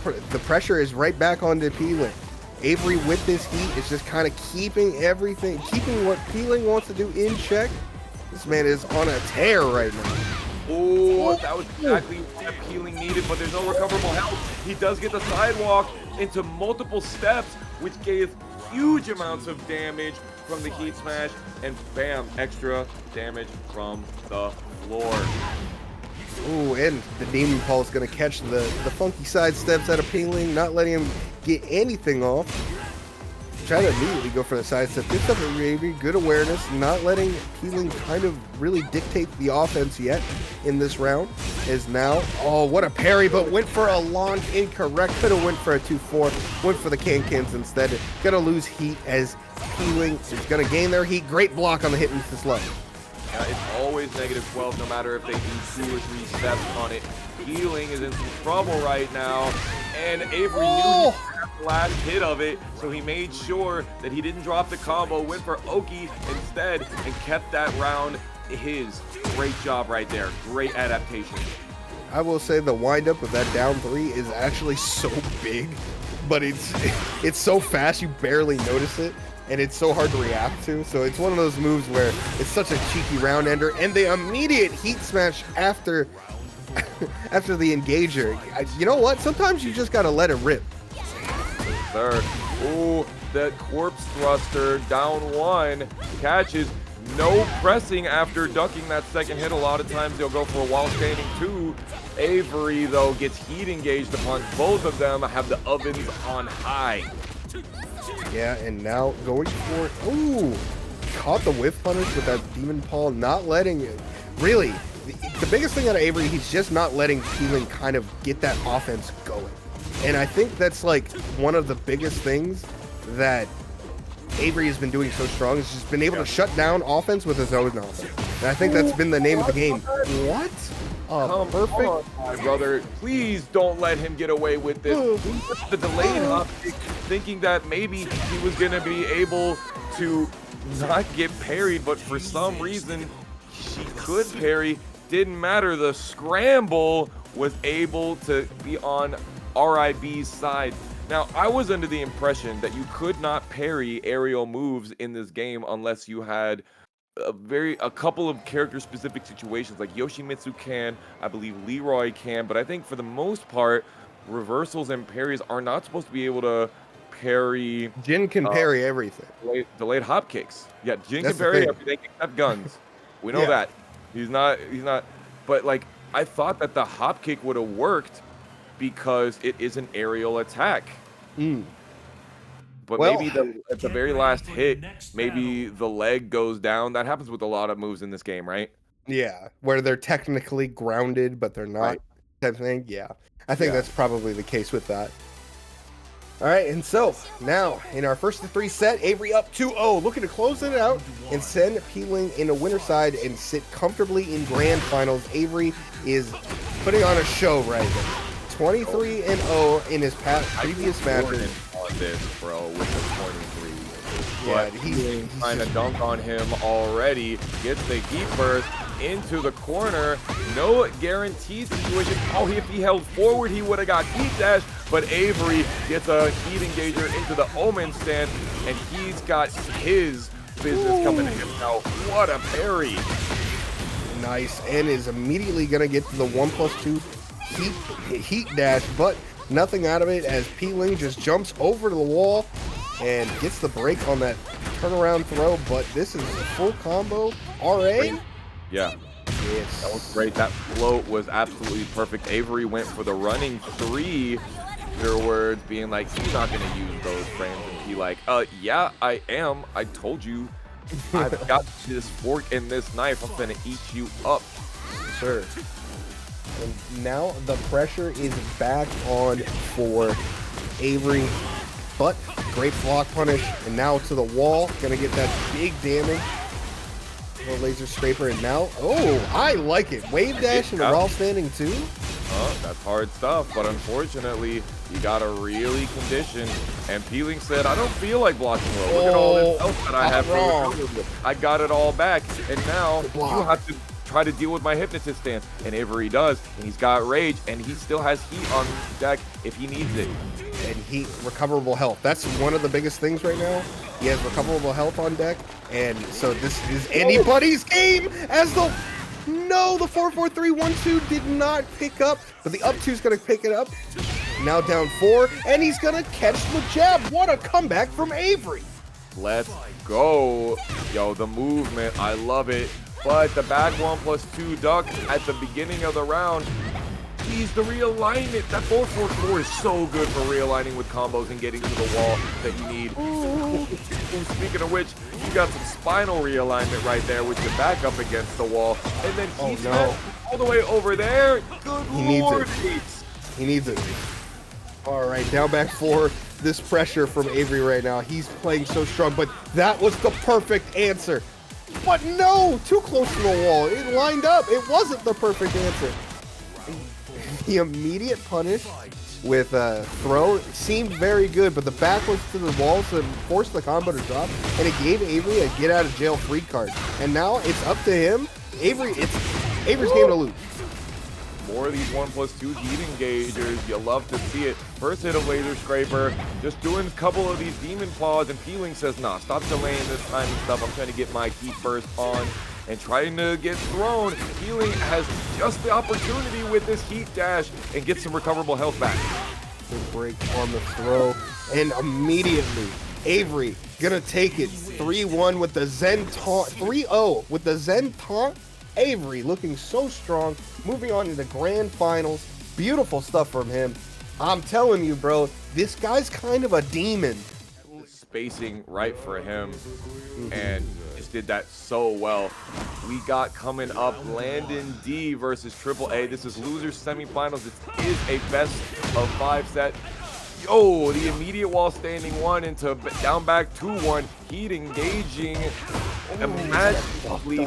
S1: pressure is right back onto P-Ling. Avery with this heat is just kind of keeping what P-Ling wants to do in check. This man is on a tear right now.
S2: Oh, that was exactly what P-Ling needed, but there's no recoverable health. He does get the sidewalk into multiple steps, which gave huge amounts of damage from the heat smash, and bam, extra damage from the floor.
S1: Ooh, and the Demon Paw is going to catch the funky side steps out of P-Ling, not letting him get anything off. Try to immediately go for the side step. Good stuff with Avery, good awareness, not letting P-Ling kind of really dictate the offense yet in this round. Is now, what a parry, but went for a launch incorrect. Could have went for a 2-4, went for the can-cans instead. Gonna lose heat as P-Ling is gonna gain their heat. Great block on the hit into slow.
S2: It's always -12 no matter if they do 2 or 3 steps on it. P-Ling is in some trouble right now, and Avery knew he had the last hit of it, so he made sure that he didn't drop the combo, went for Oki instead, and kept that round his. Great job right there. Great adaptation.
S1: I will say the windup of that down 3 is actually so big, but it's so fast you barely notice it. and it's so hard to react to. So it's one of those moves where it's such a cheeky round ender, and the immediate heat smash after after the engager. You know what? Sometimes you just gotta let it rip.
S2: Sir. Ooh, that corpse thruster down one. Catches. No pressing after ducking that second hit. A lot of times they'll go for a while standing two. Avery, though, gets heat engaged upon both of them. Have the ovens on high.
S1: Yeah, and now going for it. Ooh, caught the whiff punish with that demon paw, not letting it. Really, the biggest thing out of Avery, he's just not letting Pling kind of get that offense going. And I think that's like one of the biggest things that Avery has been doing so strong. He's just been able to shut down offense with his own offense. And I think that's been the name of the game. What? Perfect.
S2: On, my brother. Please don't let him get away with this. The delayed hop kick, thinking that maybe he was going to be able to not get parried, but for some reason she could parry. Didn't matter. The scramble was able to be on RIB's side. Now, I was under the impression that you could not parry aerial moves in this game unless you had a couple of character-specific situations. Like Yoshimitsu can, I believe Leroy can, but I think for the most part, reversals and parries are not supposed to be able to parry.
S1: Jin can parry everything.
S2: Delayed hop kicks. Yeah, Jin can parry everything except guns. We know that. He's not. But like, I thought that the hop kick would have worked because it is an aerial attack. But maybe at the very last hit, maybe the leg goes down. That happens with a lot of moves in this game, right?
S1: Yeah, where they're technically grounded, but they're not, type of thing. Yeah, I think that's probably the case with that. All right, and so now in our first of three set, Avery up 2-0, looking to close it out and send Pling in a winner side and sit comfortably in grand finals. Avery is putting on a show right now. 23-0 in his previous matches.
S2: On this, bro, with the 23.
S1: Yeah,
S2: but he's trying to dunk on him already. Gets the heat burst into the corner. No guaranteed situation. Oh, if he held forward, he would have got heat dash. But Avery gets a heat engager into the Omen stand, and he's got his business coming to him now. What a parry!
S1: Nice, and is immediately gonna get to the 1+2 heat dash, but nothing out of it as Pling just jumps over to the wall and gets the break on that turnaround throw. But this is a full combo. RA?
S2: Yeah.
S1: Yes.
S2: That was great. That float was absolutely perfect. Avery went for the running three. Afterwards, being like, he's not going to use those frames. And he like, yeah, I am. I told you. I've got this fork and this knife. I'm going to eat you up.
S1: Sure. And now the pressure is back on for Avery, but great block punish, and now to the wall, gonna get that big damage. Little laser scraper, and now, oh, I like it. Wave dash and raw standing too.
S2: That's hard stuff, but unfortunately, you gotta really condition. And Pling said, I don't feel like blocking low. Look at all this health that I have. I got it all back, and now you have to try to deal with my hypnotist stance. And Avery does, and he's got rage, and he still has heat on deck if he needs it.
S1: And heat, recoverable health. That's one of the biggest things right now. He has recoverable health on deck, and so this is anybody's game as the... No, the 4-4-3-1-2 did not pick up, but the up 2 is going to pick it up. Now down 4, and he's going to catch the jab. What a comeback from Avery.
S2: Let's go. Yo, the movement, I love it. But the back 1+2 duck at the beginning of the round, geez, the realignment. That 4-4-4 is so good for realigning with combos and getting to the wall that you need. Ooh, speaking of which, you got some spinal realignment right there with your back up against the wall. And then he's all the way over there. Good Lord.
S1: He needs it. All right, now back 4. This pressure from Avery right now. He's playing so strong, but that was the perfect answer. But no, too close to the wall. It lined up. It wasn't the perfect answer. The immediate punish with a throw seemed very good, but the back was to the wall, so it forced the combo to drop, and it gave Avery a get out of jail free card. And now it's up to him. Avery's game to lose.
S2: More of these 1+2 heat engagers. You love to see it. First hit of Laser Scraper. Just doing a couple of these Demon Paws, and Peeling says, nah, stop delaying this time and stuff. I'm trying to get my heat burst on and trying to get thrown. Peeling has just the opportunity with this heat dash and get some recoverable health back.
S1: Good break on the throw, and immediately Avery gonna take it 3-1 with the Zen taunt, 3-0 with the Zen taunt. Avery looking so strong, moving on to the grand finals. Beautiful stuff from him. I'm telling you, bro, this guy's kind of a demon.
S2: Spacing right for him, and just did that so well. We got coming up Landon D versus AAA. This is losers semifinals. This is a best of 5 set. Yo, the immediate wall standing one into down back 2-1. Heat engaging, magically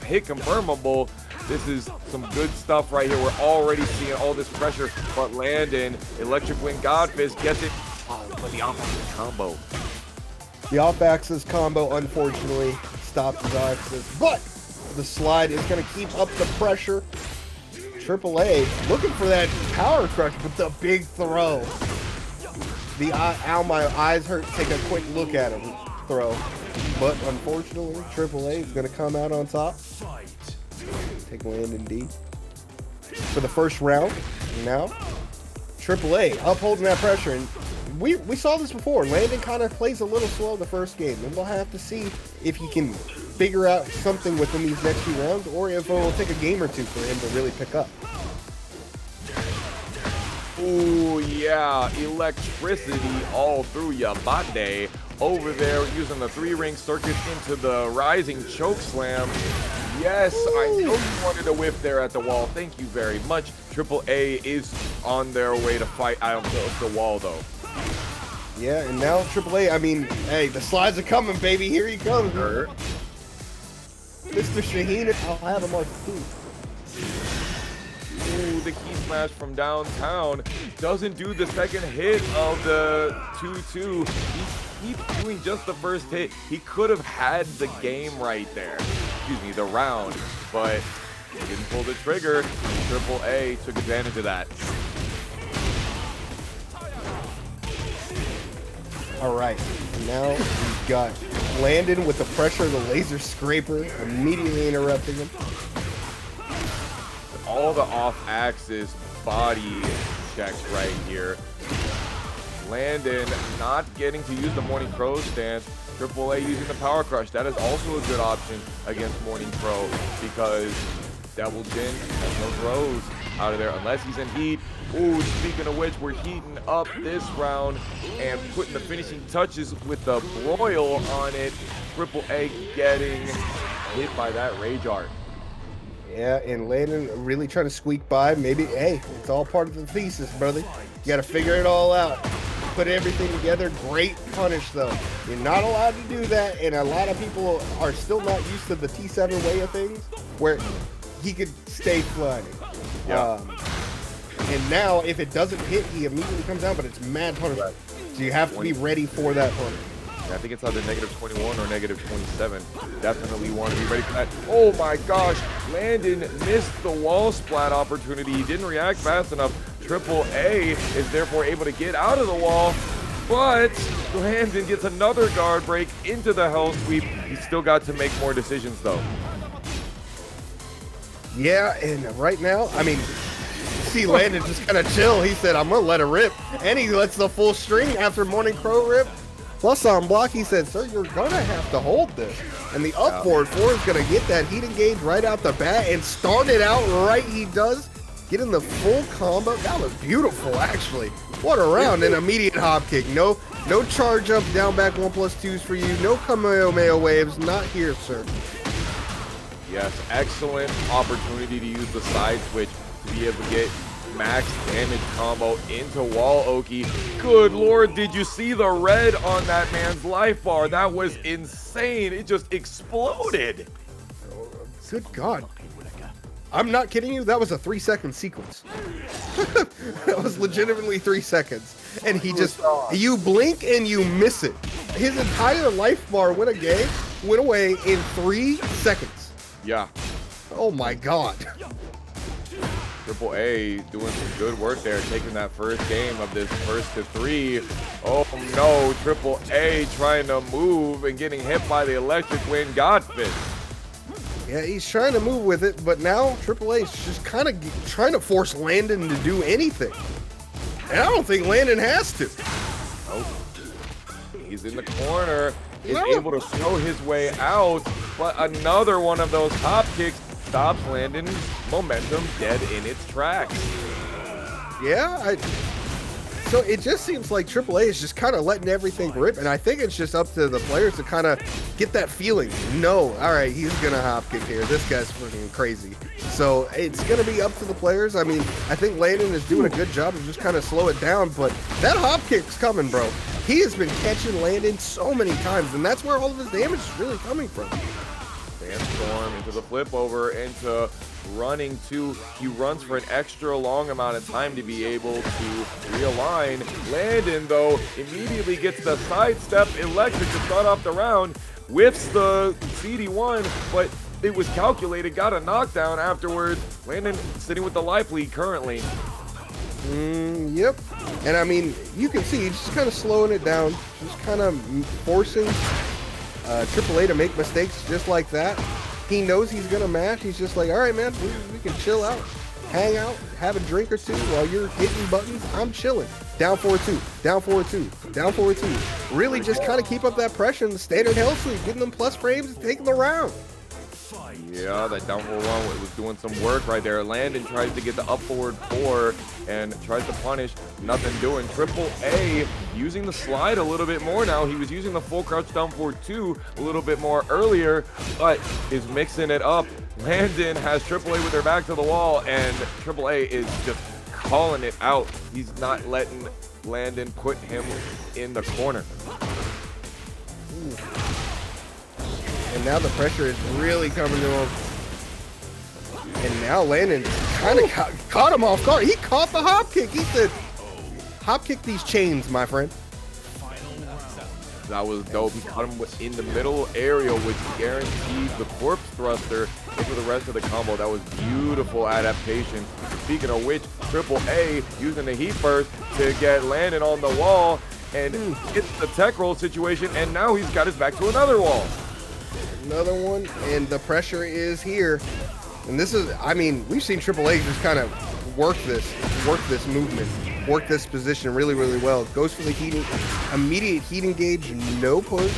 S2: hit confirmable. This is some good stuff right here. We're already seeing all this pressure, but Landon, Electric Wing Godfist gets it. Oh, but the off-axis combo.
S1: The off-axis combo, unfortunately, stopped his axis, but the slide is going to keep up the pressure. AAA looking for that power crush with the big throw. The ow, my eyes hurt. Take a quick look at him throw, but unfortunately, AAA is going to come out on top. Take Landon D for the first round. Now, AAA upholding that pressure, and we saw this before. Landon kind of plays a little slow the first game, and we'll have to see if he can figure out something within these next few rounds, or if it will take a game or two for him to really pick up.
S2: Ooh, yeah, electricity all through your body. Over there, using the 3-ring circuit into the rising choke slam. Yes, I know you wanted a whiff there at the wall. Thank you very much. AAA is on their way to fight out the wall, though.
S1: Yeah, and now AAA, I mean, hey, the slides are coming, baby. Here he comes. Mr. Shaheen, I'll have him on 2.
S2: Ooh, the key smash from downtown doesn't do the second hit of the 2-2. He keeps doing just the first hit. He could have had the game right there. Excuse me, the round, but he didn't pull the trigger. AAA took advantage of that.
S1: All right, now we've got Landon with the pressure of the laser scraper, immediately interrupting him.
S2: All the off-axis body checks right here. Landon not getting to use the Morning Crow stance. AAA using the Power Crush. That is also a good option against Morning Crow because Devil Jin has no throws out of there unless he's in heat. Ooh, speaking of which, we're heating up this round and putting the finishing touches with the broil on it. AAA getting hit by that Rage Art.
S1: Yeah, and Landon really trying to squeak by. Maybe, hey, it's all part of the thesis, brother. You got to figure it all out. Put everything together. Great punish, though. You're not allowed to do that, and a lot of people are still not used to the T7 way of things, where he could stay flying.
S2: Yeah.
S1: And now, if it doesn't hit, he immediately comes out, but it's mad punishment. So you have to be ready for that punish.
S2: I think it's either -21 or -27. Definitely want to be ready for that. Oh my gosh, Landon missed the wall splat opportunity. He didn't react fast enough. AAA is therefore able to get out of the wall, but Landon gets another guard break into the hell sweep. He's still got to make more decisions though.
S1: Yeah, and right now, I mean, see Landon just kind of chill. He said, I'm going to let it rip. And he lets the full string after Morning Crow rip. Plus on block, he said, sir, you're going to have to hold this. And the up forward 4 is going to get that heat engage right out the bat and start it out right. He does, getting the full combo. That was beautiful, actually. What a round. An immediate hop kick. No charge up, down back 1+2s for you. No Kamehameha waves. Not here, sir.
S2: Yes, excellent opportunity to use the side switch to be able to get max damage combo into wall Oki. Good lord, did you see the red on that man's life bar? That was insane. It just exploded.
S1: Good God. I'm not kidding you. That was a 3-second sequence. That was legitimately 3 seconds. And he just, you blink and you miss it. His entire life bar went away in 3 seconds.
S2: Yeah.
S1: Oh my God.
S2: AAA doing some good work there, taking that first game of this first to 3. Oh no, AAA trying to move and getting hit by the electric wind godfist.
S1: Yeah, he's trying to move with it, but now AAA is just kind of trying to force Landon to do anything. And I don't think Landon has to.
S2: Nope. He's in the corner, is able to throw his way out, but another one of those hop kicks stops Landon's momentum dead in its tracks.
S1: Yeah, so it just seems like AAA is just kind of letting everything rip, and I think it's just up to the players to kind of get that feeling. No, all right, he's going to hop kick here. This guy's freaking crazy. So it's going to be up to the players. I mean, I think Landon is doing a good job of just kind of slow it down, but that hop kick's coming, bro. He has been catching Landon so many times, and that's where all of his damage is really coming from.
S2: Sandstorm into the flip over, into running 2. He runs for an extra long amount of time to be able to realign. Landon, though, immediately gets the sidestep electric to start off the round, whiffs the CD1, but it was calculated, got a knockdown afterwards. Landon sitting with the life lead currently.
S1: Yep. And I mean, you can see he's just kind of slowing it down, just kind of forcing AAA to make mistakes just like that. He knows he's gonna mash. He's just like, all right, man, we can chill out, hang out, have a drink or two while you're hitting buttons. I'm chilling. Down 4-2, down 4-2, down 4-2. Really just kind of keep up that pressure in the standard hell sweep, getting them plus frames, taking the round.
S2: Yeah, that down 4-1 was doing some work right there. Landon tries to get the up forward 4 and tries to punish. Nothing doing. AAA using the slide a little bit more now. He was using the full crouch down 4-2 a little bit more earlier, but is mixing it up. Landon has AAA with their back to the wall, and AAA is just calling it out. He's not letting Landon put him in the corner.
S1: Ooh. And now the pressure is really coming to him. And now Landon kind of caught him off guard. He caught the hop kick. He said, hop kick these chains, my friend.
S2: That was dope. He caught him in the middle area, which guaranteed the corpse thruster into the rest of the combo. That was beautiful adaptation. Speaking of which, AAA using the heat burst to get Landon on the wall, and it's the tech roll situation, and now he's got his back to another wall.
S1: Another one, and the pressure is here. And this is, I mean, we've seen AAA just kind of work this movement, work this position really, really well. Goes for the heating, immediate heat engage, no push.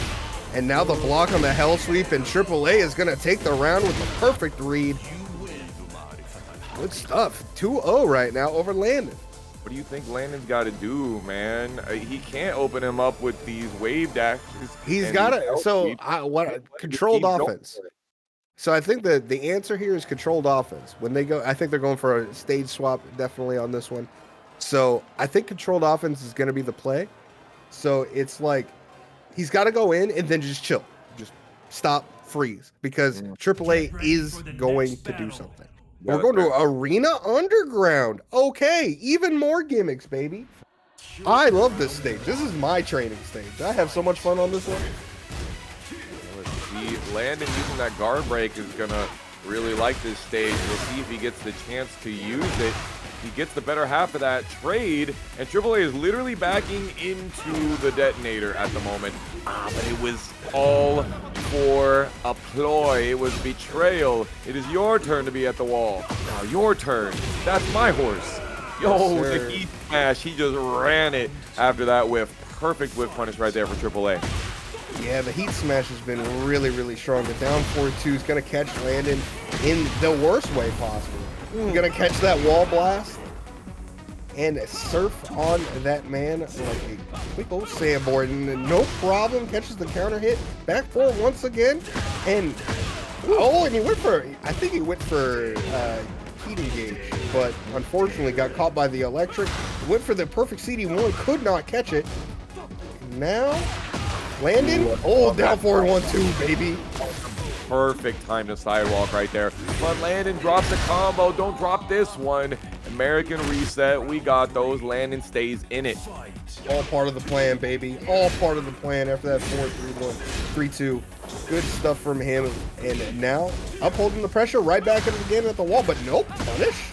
S1: And now the block on the hell sweep, and AAA is going to take the round with a perfect read. Good stuff. 2-0 right now over Landon.
S2: What do you think Landon's got to do, man? He can't open him up with these wave dashes.
S1: He's got it. So controlled offense. So I think the answer here is controlled offense. When they go, I think they're going for a stage swap definitely on this one. So I think controlled offense is going to be the play. So it's like he's got to go in and then just chill, just stop, freeze, because AAA is going to do something. We're going to Arena Underground. Okay, even more gimmicks, baby. I love this stage. This is my training stage. I have so much fun on this one.
S2: Let's see. Landon using that guard break is going to really like this stage. We'll see if he gets the chance to use it. He gets the better half of that trade, and AAA is literally backing into the detonator at the moment. But it was all for a ploy. It was betrayal. It is your turn to be at the wall. Now your turn. That's my horse. Yo,
S1: Yes,
S2: the heat smash. He just ran it after that whiff. Perfect whiff punish right there for AAA.
S1: Yeah, the heat smash has been really, really strong. The down 4-2 is going to catch Landon in the worst way possible. Going to catch that wall blast and surf on that man like a quick old sandboard. And no problem, catches the counter hit. Back four once again. And, and he went for, I think he went for heat engage, but unfortunately got caught by the electric. Went for the perfect CD1, could not catch it. Now, Landon, down forward 1-2, baby.
S2: Perfect time to sidewalk right there. But Landon drops a combo. Don't drop this one. American reset. We got those. Landon stays in it.
S1: All part of the plan, baby. All part of the plan after that 4-3-1, 3-2. Good stuff from him. And now upholding the pressure, right back at it again at the wall. But nope, punish.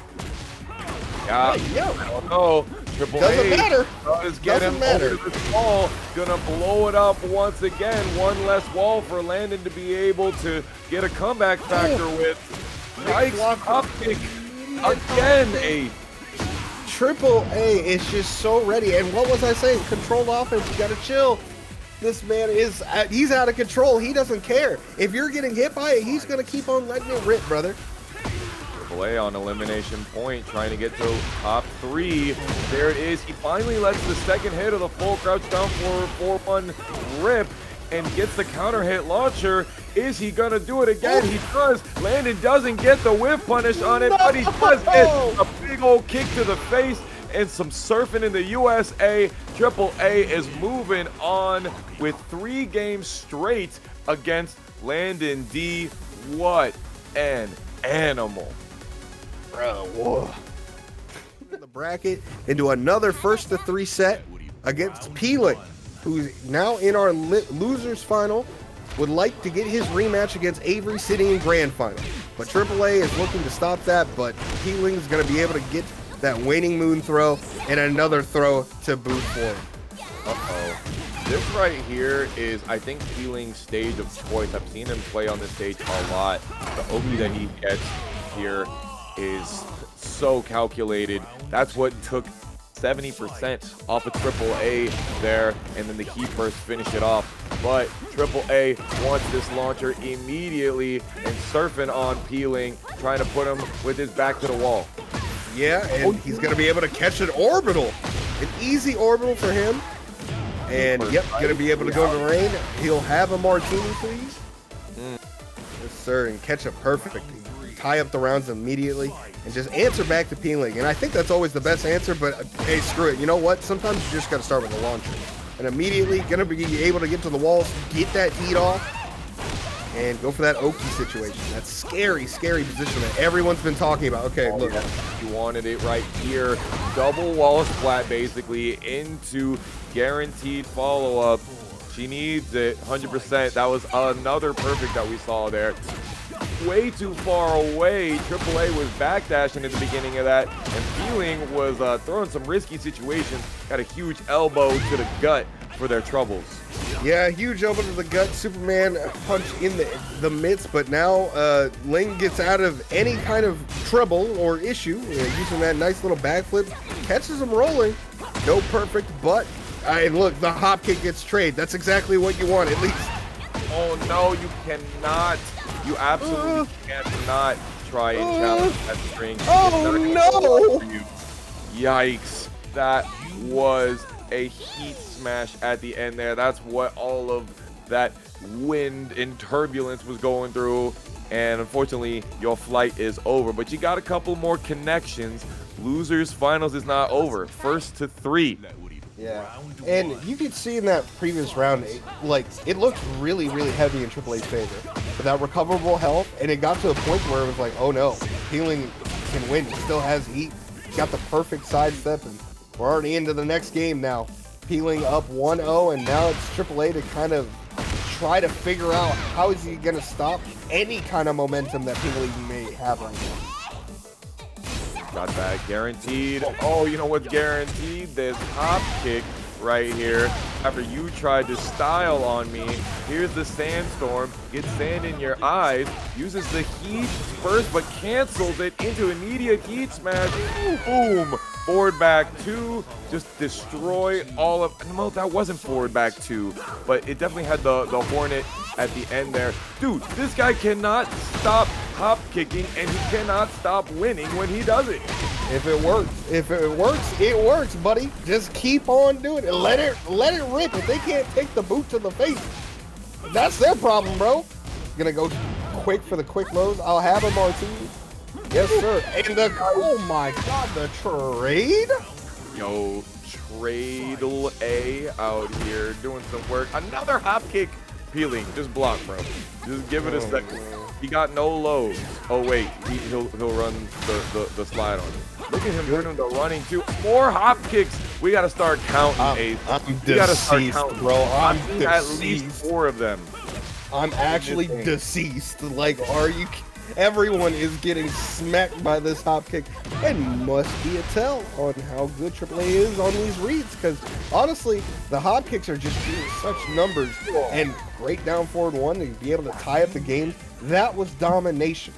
S2: Yeah, I don't know. TripleAA
S1: Doesn't matter.
S2: Does get him over to this wall. Gonna blow it up once again. One less wall for Landon to be able to get a comeback factor with. Nice up kick again.
S1: TripleAA is just so ready. And what was I saying? Controlled offense. You gotta chill. This man is, he's out of control. He doesn't care. If you're getting hit by it, he's gonna keep on letting it rip, brother.
S2: TripleAA on elimination point, trying to get to top 3. There it is. He finally lets the second hit of the full crouch down for 4-1 rip and gets the counter hit launcher. Is he gonna do it again? He does. Landon doesn't get the whiff punish on it, but he does get a big old kick to the face and some surfing in the USA. TripleAA is moving on with 3 games straight against Landon D. What an animal.
S1: Bro, whoa. The bracket into another 1-3 set against Pling, who's now in our losers final, would like to get his rematch against Avery sitting in grand final. But TripleAA is looking to stop that, but Pling is going to be able to get that waning moon throw and another throw to boot for him.
S2: Uh-oh. This right here is, I think, Pling's stage of choice. I've seen him play on this stage a lot. The Oki that he gets here is so calculated. That's what took 70% off of TripleAA there, and then the heat burst finished it off. But TripleAA wants this launcher immediately and surfing on Pling, trying to put him with his back to the wall.
S1: Yeah, and he's going to be able to catch an orbital. An easy orbital for him. And, yep, going to be able to go to Reina. He'll have a martini, please. Yes, sir, and catch it perfectly. Tie up the rounds immediately and just answer back to Pling. And I think that's always the best answer, but, hey, screw it. You know what? Sometimes you just got to start with a launcher. And immediately going to be able to get to the walls, get that heat off, and go for that Oki situation. That scary, scary position that everyone's been talking about. Okay, look.
S2: You wanted it right here. Double wall splat, basically, into guaranteed follow-up. She needs it 100%. That was another perfect that we saw there. Way too far away. TripleAA was backdashing at the beginning of that, and Pling was throwing some risky situations. Got a huge elbow to the gut for their troubles.
S1: Yeah, huge elbow to the gut, Superman punch in the midst, but now Ling gets out of any kind of trouble or issue using that nice little backflip, catches him rolling. No perfect, but look, the hop kick gets trade. That's exactly what you want, at least.
S2: Oh no, you cannot. You absolutely cannot try and challenge that string.
S1: Oh no!
S2: Yikes. That was a heat smash at the end there. That's what all of that wind and turbulence was going through. And unfortunately, your flight is over. But you got a couple more connections. Losers finals is not over. 1st to 3.
S1: Yeah, and you could see in that previous round, it looked really, really heavy in TripleA's favor. But that recoverable health, and it got to a point where it was like, oh no, Pling can win. He still has heat. Got the perfect sidestep, and we're already into the next game now. Pling up 1-0, and now it's TripleAA to kind of try to figure out how is he going to stop any kind of momentum that Pling may have right now.
S2: Got that guaranteed. Oh, you know what's guaranteed? This hop kick right here. After you tried to style on me, here's the sandstorm. Gets sand in your eyes. Uses the heat first, but cancels it into immediate heat smash. Boom. Forward back 2. Just destroy all of. No, that wasn't forward back 2, but it definitely had the Hornet at the end there. Dude, this guy cannot stop hop kicking, and he cannot stop winning when he does it.
S1: If it works, it works, buddy. Just keep on doing it. Let it rip. If they can't take the boot to the face, that's their problem, bro. Gonna go quick for the quick lows. I'll have a martini. Yes, sir. And oh my god, the trade.
S2: Yo, TripleAA out here doing some work. Another hop kick. Pling, just block, bro. Just give it a second. He got no lows. Oh wait, he'll run the slide on it. Look at him doing the running too. More hop kicks. We gotta start counting.
S1: I'm deceased, bro. I'm deceased.
S2: At least 4 of them.
S1: I'm actually deceased. Like, are you? Everyone is getting smacked by this hop kick, and must be a tell on how good AAA is on these reads, because honestly, the hop kicks are just doing such numbers, and great down forward one to be able to tie up the game. That was domination.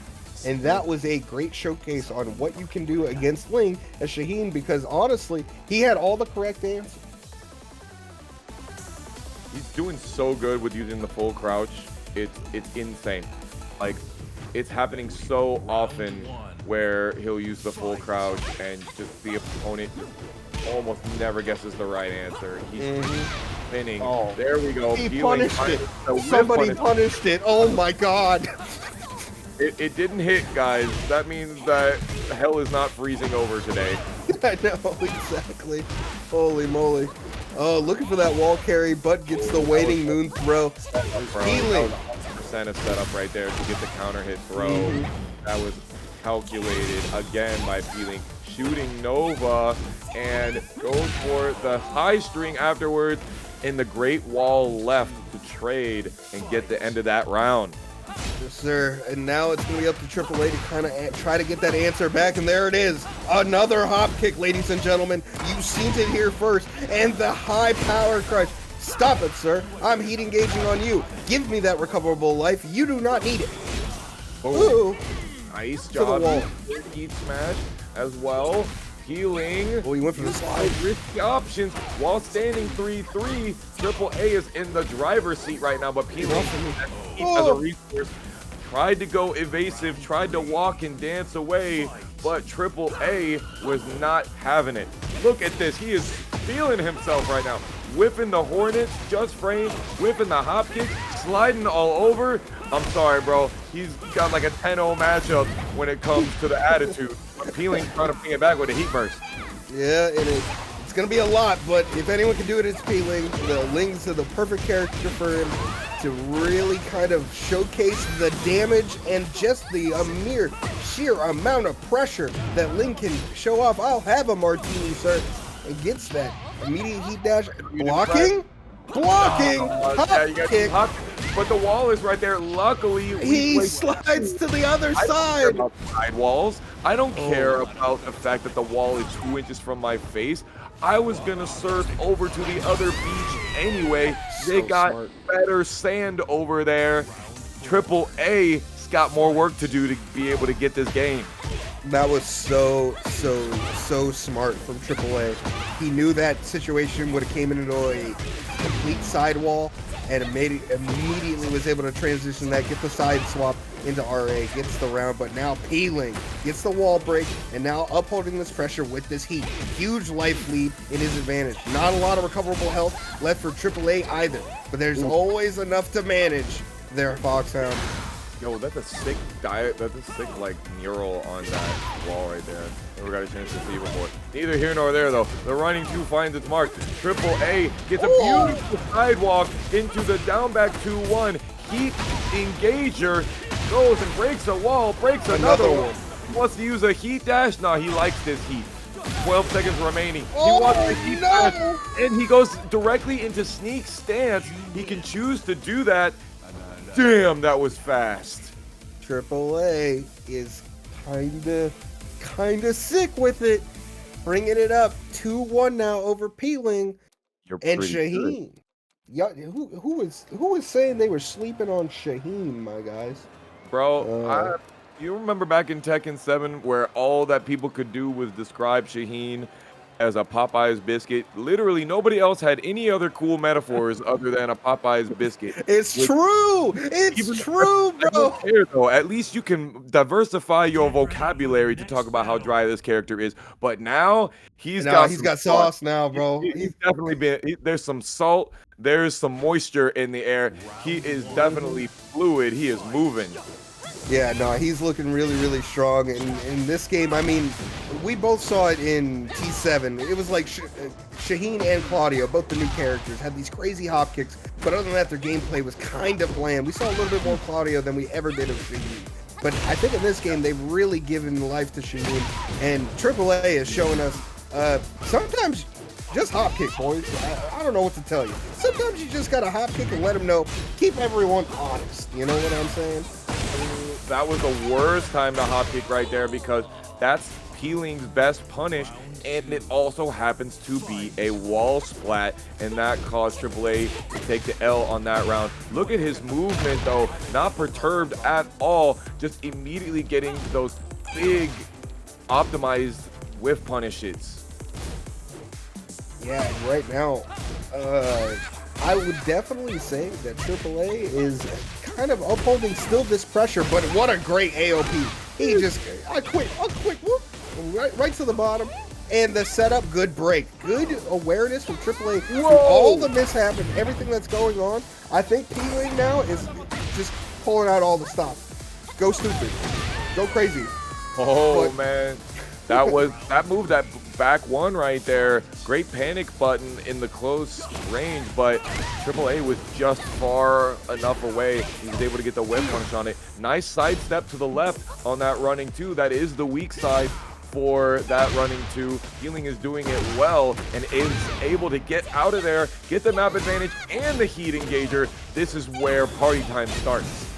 S1: And that was a great showcase on what you can do against Ling as Shaheen, because honestly, he had all the correct answers.
S2: He's doing so good with using the full crouch. It's insane. Like, it's happening so often where he'll use the full crouch and just the opponent almost never guesses the right answer. He's spinning. Oh, there we go.
S1: He punished it. Somebody punished it. Oh my god.
S2: It didn't hit, guys. That means that hell is not freezing over today.
S1: I know, exactly. Holy moly. Oh, looking for that wall carry, but gets the waiting moon throw. Healing.
S2: 100% a setup right there to get the counter hit throw. That was calculated again by Peeling. Shooting Nova and goes for the high string afterwards, and the great wall left to trade and get the end of that round.
S1: Yes, sir. And now it's going to be up to AAA to kind of try to get that answer back. And there it is. Another hop kick, ladies and gentlemen. You've seen it here first. And the high power crush. Stop it, sir. I'm heat engaging on you. Give me that recoverable life. You do not need it.
S2: Ooh. Nice job. Heat smash as well. Healing.
S1: Oh, he went for the slide.
S2: Risky options while standing 3-3. AAA is in the driver's seat right now, but Peeling as a resource tried to go evasive, tried to walk and dance away, but AAA was not having it. Look at this. He is feeling himself right now. Whipping the Hornets, just frame, whipping the hop kick, sliding all over. I'm sorry, bro. He's got like a 10-0 matchup when it comes to the attitude. Peeling trying to bring it back with a heat burst.
S1: Yeah, it is. It's going to be a lot, but if anyone can do it, it's Peeling. The Ling's are the perfect character for him to really kind of showcase the damage and just the mere sheer amount of pressure that Ling can show off. I'll have a martini, sir. And gets that immediate heat dash. Blocking? Blocking! Hop kick.
S2: But the wall is right there. Luckily,
S1: he slides to the other side.
S2: Side walls. I don't care about the fact that the wall is 2 inches from my face. I was gonna surf over to the other beach anyway. They got better sand over there. AAA's got more work to do to be able to get this game.
S1: That was so smart from AAA. He knew that situation would have came into a complete sidewall and immediately was able to transition that, get the side swap into RA, gets the round, but now Peeling gets the wall break and now upholding this pressure with this heat. Huge life lead in his advantage. Not a lot of recoverable health left for AAA either, but there's always enough to manage there, Foxhound.
S2: Yo, that's a sick diet. That's a sick like mural on that wall right there. Never got a chance to see before. Neither here nor there though. The running two finds its mark. AAA gets a beautiful sidewalk into the down back 2-1. Heat engager goes and breaks a wall, breaks another one. Wants to use a heat dash. No, he likes this heat. 12 seconds remaining. He wants the heat dash, and he goes directly into sneak stance. He can choose to do that. Damn, that was fast.
S1: AAA is kinda sick with it, bringing it up 2-1 now over Peeling and Shaheen. Yeah, who was saying they were sleeping on Shaheen, my guys?
S2: Bro, you remember back in Tekken 7 where all that people could do was describe Shaheen as a Popeye's biscuit? Literally nobody else had any other cool metaphors other than a Popeye's biscuit.
S1: It's true. It's true, bro.
S2: I don't care, though. At least you can diversify your vocabulary to talk about how dry this character is. But now he's got
S1: sauce now, bro.
S2: He's definitely there's some salt, there's some moisture in the air. He is definitely fluid. He is moving.
S1: Yeah, no, he's looking really strong. And in this game, I mean, we both saw it in T7. It was like Shaheen and Claudio, both the new characters, had these crazy hop kicks. But other than that, their gameplay was kind of bland. We saw a little bit more Claudio than we ever did of Shaheen. But I think in this game, they've really given life to Shaheen. And AAA is showing us sometimes just hop kick, boys. I don't know what to tell you. Sometimes you just got to hop kick and let them know. Keep everyone honest. You know what I'm saying?
S2: that was the worst time to hop kick right there, because that's Peeling's best punish, and it also happens to be a wall splat, and that caused TripleA to take the L on that round. Look at his movement though, not perturbed at all, just immediately getting those big optimized whiff punishes.
S1: Yeah, and right now, I would definitely say that AAA is kind of upholding still this pressure, but what a great AOP. He just, I quit, whoop, right to the bottom. And the setup, good break. Good awareness from AAA through all the mishap and everything that's going on. I think P-Wing now is just pulling out all the stops. Go stupid. Go crazy.
S2: Oh, man. That move, that back one right there. Great panic button in the close range, but AAA was just far enough away. He was able to get the whip punch on it. Nice sidestep to the left on that running two. That is the weak side for that running two. Healing is doing it well and is able to get out of there, get the map advantage and the heat engager. This is where party time starts.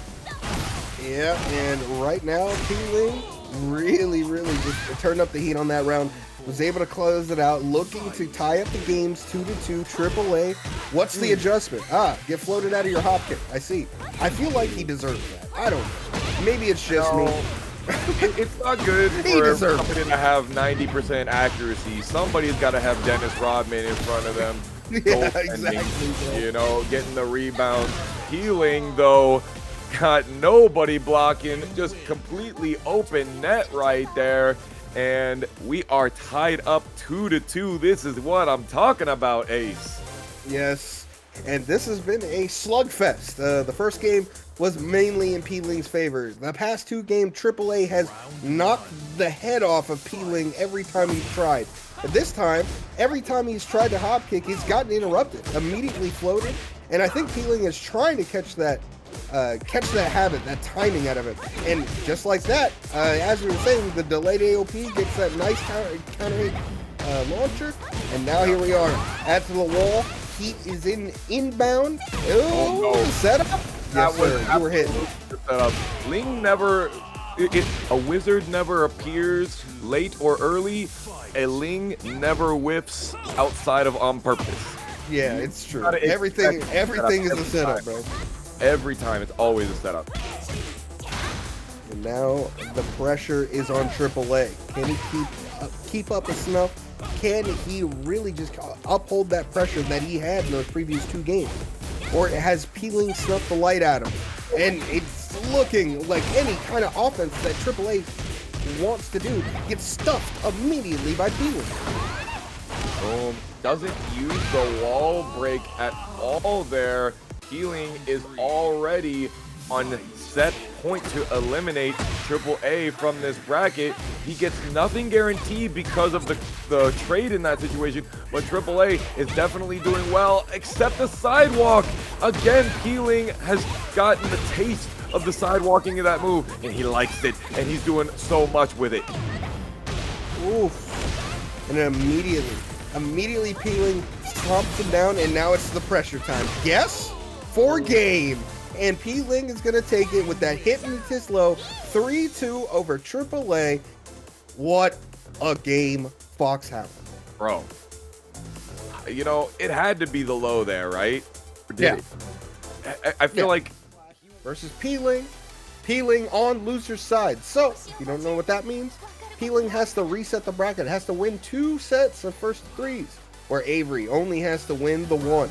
S1: Yeah, and right now, P-Wing really just turned up the heat on that round. Was able to close it out, looking to tie up the games 2-2. AAA, what's the adjustment? Get floated out of your hop kick. I see. I feel like he deserves that. I don't know. Maybe it's just me.
S2: It's not good for somebody to have 90% accuracy. Somebody's got to have Dennis Rodman in front of them.
S1: Yeah, exactly.
S2: You know, getting the rebound. Healing, though, got nobody blocking. Just completely open net right there. And we are tied up 2-2. This is what I'm talking about, Ace.
S1: Yes, and this has been a slugfest. The first game was mainly in P-Ling's favor. The past two games, AAA has knocked the head off of P-Ling every time he's tried. But this time, every time he's tried to hop kick, he's gotten interrupted, immediately floated. And I think P-Ling is trying to catch that habit, that timing out of it. And just like that, as we were saying, the delayed AOP gets that nice counter hit launcher. And now here we are, add to the wall. Heat is inbound. Oh, no. Setup. Yes, sir. You were hitting.
S2: Ling never, a wizard never appears late or early. A Ling never whiffs outside of on purpose.
S1: Yeah, it's true. Everything is a setup, bro.
S2: Every time, it's always a setup.
S1: And now the pressure is on AAA. Can he keep up a snuff? Can he really just uphold that pressure that he had in those previous two games? Or has P-Ling snuffed the light at him? And it's looking like any kind of offense that AAA wants to do gets stuffed immediately by P-Ling.
S2: Boom. Doesn't use the wall break at all there. Healing is already on set point to eliminate AAA from this bracket. He gets nothing guaranteed because of the trade in that situation, but AAA is definitely doing well, except the sidewalk. Again, Healing has gotten the taste of the sidewalking of that move, and he likes it, and he's doing so much with it.
S1: Oof. And immediately P-Ling stomps him down, and now it's the pressure time. Yes? For game. And P-Ling is going to take it with that hypnotist low 3-2 over AAA. What a game, Foxhound.
S2: Bro, you know, it had to be the low there, right?
S1: Yeah.
S2: I feel like...
S1: Versus P-Ling. P-Ling on loser's side. So, if you don't know what that means, P-Ling has to reset the bracket. Has to win 2 sets of first threes, where Avery only has to win the one.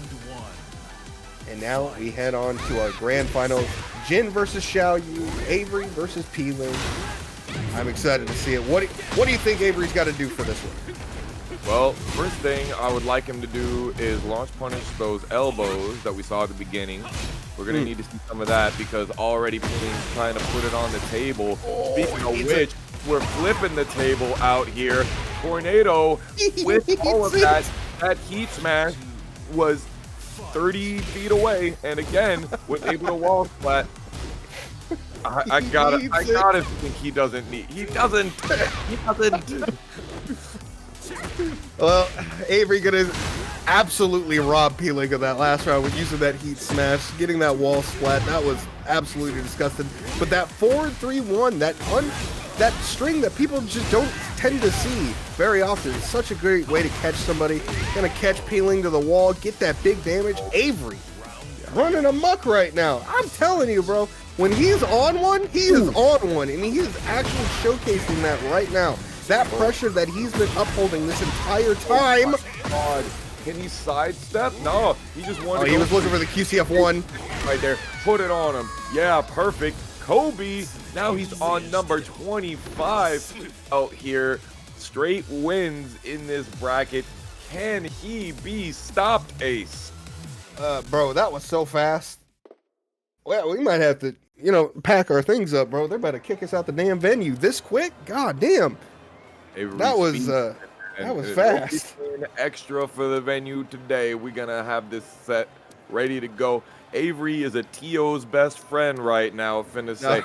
S1: And now we head on to our grand finals. Jin versus Xiaoyu, Avery versus P-Ling. I'm excited to see it. What do you think Avery's got to do for this one?
S2: Well, first thing I would like him to do is launch punish those elbows that we saw at the beginning. We're going to need to see some of that because already P-Ling's trying to put it on the table. Speaking of which, we're flipping the table out here. Tornado, with all of that heat smash was 30 feet away, and again was able to wall splat. I gotta think he doesn't.
S1: Well, Avery gonna absolutely robbed Pling of that last round with using that heat smash, getting that wall splat. That was absolutely disgusting. But that 4-3-1, that string that people just don't tend to see very often, is such a great way to catch somebody. Gonna catch Pling to the wall, get that big damage. Avery running amok right now. I'm telling you, bro, when he's on one, he is on one, and he is actually showcasing that right now. That pressure that he's been upholding this entire time.
S2: God. Can he sidestep? No, he just wanted to
S1: he was looking for the QCF1.
S2: Right there. Put it on him. Yeah, perfect. Kobe, now he's on number 25 out here. Straight wins in this bracket. Can he be stopped, Ace?
S1: Bro, that was so fast. Well, we might have to, pack our things up, bro. They're about to kick us out the damn venue this quick. God damn. That was fast.
S2: Extra for the venue today. We're gonna have this set ready to go. Avery is a Tio's best friend right now. Finna say,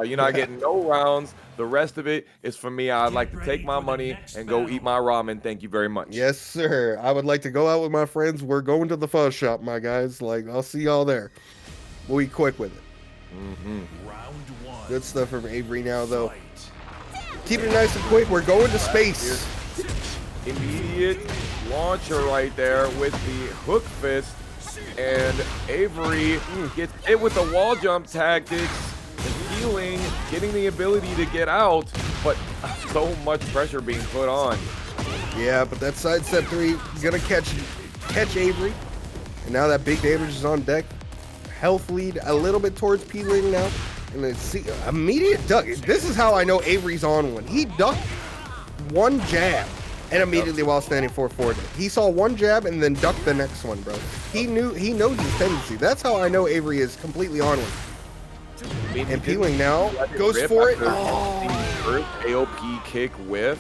S2: you're not getting no rounds. The rest of it is for me. I'd like to take my money and go eat my ramen. Thank you very much.
S1: Yes, sir. I would like to go out with my friends. We're going to the fuzz shop, my guys. Like, I'll see y'all there. We'll be quick with it.
S3: Round one.
S1: Good stuff from Avery now, though. Keep it nice and quick. We're going to space.
S2: Immediate launcher right there with the hook fist, and Avery gets hit with the wall jump tactics, healing, getting the ability to get out, but so much pressure being put on.
S1: Yeah, but that side step 3 gonna catch Avery, and now that big damage is on deck. Health lead a little bit towards Pling now, and then see immediate duck. This is how I know Avery's on one. He ducked one jab. And immediately while standing 4-4, he saw one jab and then ducked the next one, bro. He knows his tendency. That's how I know Avery is completely on one. And Pling now goes for it.
S2: First AOP kick whiff.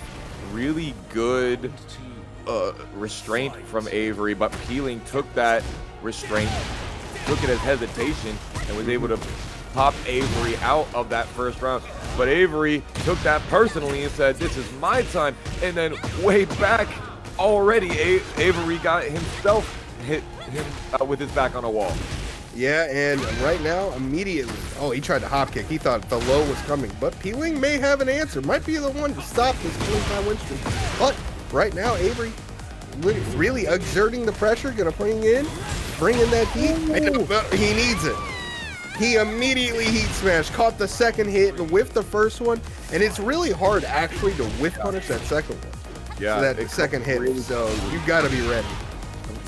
S2: Really good restraint from Avery, but Pling took that restraint, took it as hesitation, and was able to pop Avery out of that first round. But Avery took that personally and said, this is my time. And then way back already, Avery got himself hit with his back on a wall.
S1: Yeah, and right now, immediately, he tried to hop kick. He thought the low was coming, but Pling may have an answer. Might be the one to stop this 25 win streak. But right now, Avery really exerting the pressure, gonna bring in that heat. He needs it. He immediately heat smash, caught the second hit and whiffed the first one, and it's really hard actually to whiff punish that second one.
S2: Yeah,
S1: that second hit, so you gotta be ready.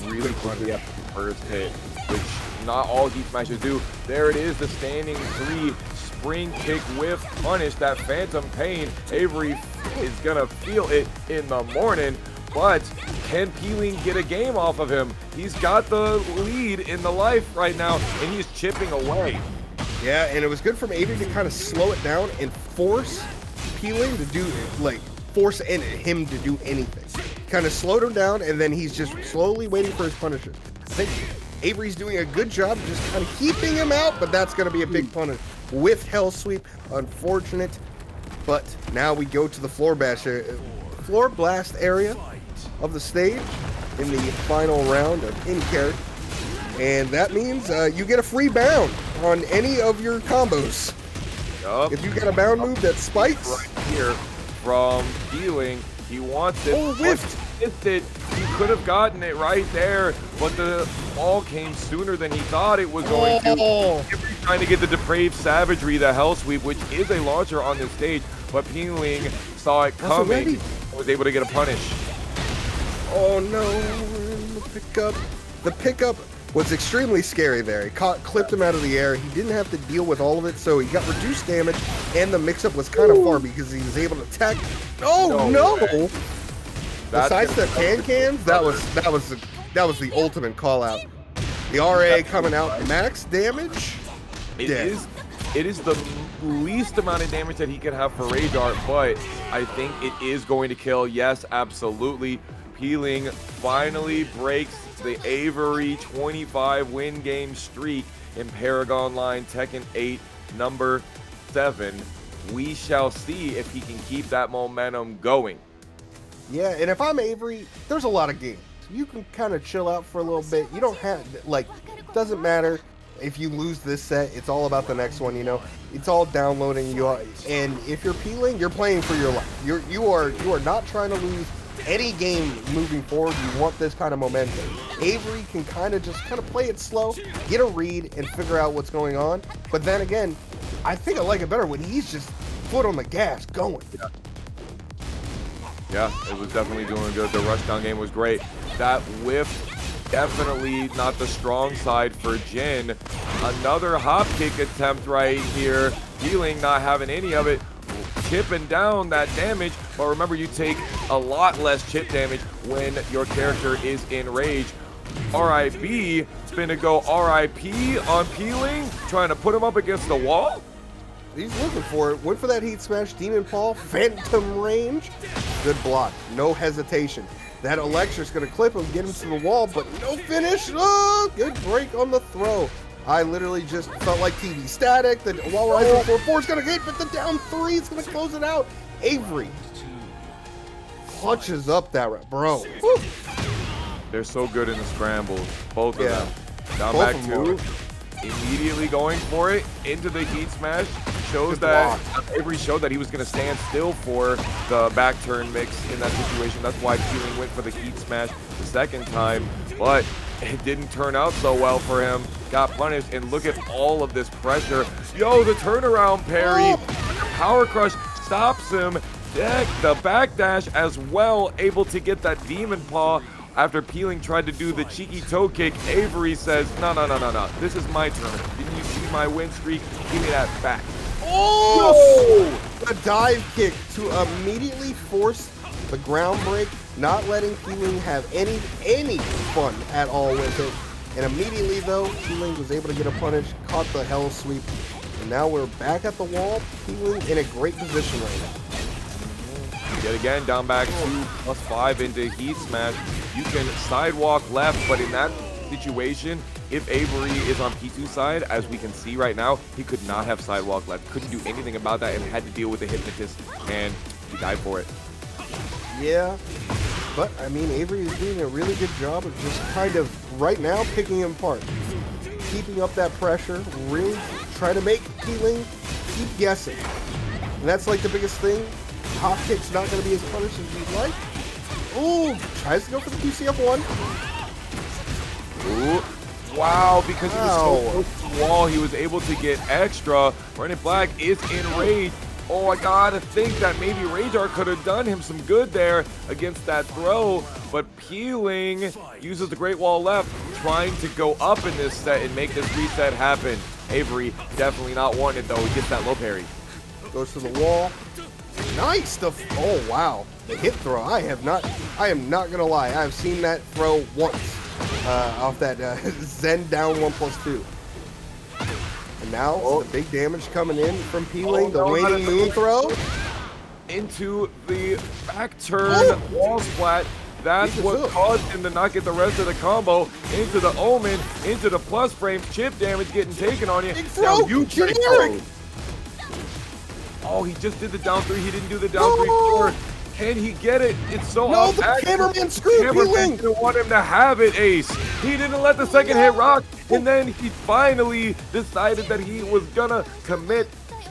S2: Really quickly after the first hit, which not all heat smashes do. There it is, the standing 3 spring kick whiff punish, that phantom pain. Avery is gonna feel it in the morning. But can Pling get a game off of him? He's got the lead in the life right now, and he's chipping away.
S1: Yeah, and it was good from Avery to kind of slow it down and force Pling to do, force him to do anything. Kind of slowed him down, and then he's just slowly waiting for his punisher. I think Avery's doing a good job just kind of keeping him out, but that's going to be a big punish with Hell Sweep. Unfortunate, but now we go to the floor blast area of the stage in the final round of in-character, and that means you get a free bound on any of your combos. If you got a bound move that spikes
S2: right here from Pling, he wants it.
S1: Whiffed.
S2: Missed it. He could have gotten it right there, but the ball came sooner than he thought it was going to. He's trying to get the depraved savagery, the Hell Sweep, which is a launcher on this stage, but Pling saw it coming and was able to get a punish.
S1: Oh no, the pickup was extremely scary there. He clipped him out of the air. He didn't have to deal with all of it, so he got reduced damage, and the mix-up was kind of far because he was able to attack. Oh no! The sidestep cans, that was the ultimate call out. The RA coming out max damage.
S2: It is the least amount of damage that he could have for Rage Art, but I think it is going to kill. Yes, absolutely. Pling finally breaks the Avery 25 win game streak in ParagOnline TEKKEN 8 number 7. We shall see if he can keep that momentum going.
S1: Yeah, and if I'm Avery, there's a lot of games. you can kind of chill out for a little bit. You don't have, like, doesn't matter if you lose this set. It's all about the next one, you know. It's all downloading. And if you're peeling, you're playing for your life. You are not trying to lose any game moving forward. You want this kind of momentum. Avery can kind of play it slow, get a read, and figure out what's going on. But then again, I think I like it better when he's just foot on the gas going.
S2: Yeah, it was definitely doing good. The rushdown game was great. That whiff, definitely not the strong side for Jin. Another hop kick attempt right here. Healing, not having any of it. Chipping down that damage, but remember, you take a lot less chip damage when your character is in rage. RIB, it's been to go RIP on Peeling, trying to put him up against the wall.
S1: He's looking for it. Went for that heat smash. Demon Paul, phantom range. Good block. No hesitation. That Electra's going to clip him, get him to the wall, but no finish. Oh, good break on the throw. I literally just felt like TV static. The wall rising 4-4 is going to hit, but the down 3 is going to close it out. Avery clutches up that, bro. Woo.
S2: They're so good in the scrambles, both of
S1: Yeah.
S2: them. Down
S1: Both
S2: back
S1: of them
S2: two, immediately going for it into the heat smash. Shows
S1: Good
S2: that
S1: block.
S2: Avery showed that he was going to stand still for the back turn mix in that situation. That's why Peeling went for the heat smash the second time, but it didn't turn out so well for him. Got punished, and look at all of this pressure. Yo, the turnaround parry. Power Crush stops him. The backdash as well, able to get that Demon Paw. After Peeling tried to do the cheeky toe kick, Avery says, no. This is my turn. Didn't you see my win streak? Give me that back.
S1: Oh! A dive kick to immediately force the ground break, not letting Peeling have any fun at all with it. And immediately, though, Peeling was able to get a punish, caught the hell sweep. And now we're back at the wall. Peeling in a great position right now.
S2: Yet again, down back 2+5 into heat smash. You can sidewalk left, but in that situation, if Avery is on P2 side, as we can see right now, he could not have sidewalk left. Couldn't do anything about that and had to deal with the hypnotist, and he died for it.
S1: Yeah, but I mean, Avery is doing a really good job of just kind of right now picking him apart, keeping up that pressure, really try to make Peeling keep guessing. And that's like the biggest thing. Hop kick's not going to be as punished as you'd like. Ooh, tries to go for the QCF1.
S2: Ooh, wow, because he was so close to the wall, he was able to get extra. Reina Black is in rage. Oh, I gotta think that maybe Radar could have done him some good there against that throw, but Peeling uses the Great Wall left, trying to go up in this set and make this reset happen. Avery definitely not wanted though. He gets that low parry.
S1: Goes to the wall. Nice. Oh wow, the hip throw. I am not gonna lie. I've seen that throw once off that Zen down 1+2. And now the big damage coming in from Peeling. The waning moon throw
S2: into the back turn wall splat. That's what caused him to not get the rest of the combo. Into the Omen, into the plus frames, chip damage getting taken on you. Now you generic. Oh, he just did the down 3. He didn't do the down 3 before. Can he get it? It's so
S1: no, the cameraman screwed
S2: Cameraman didn't want him to have it, Ace. He didn't let the second hit rock, and then he finally decided that he was gonna commit,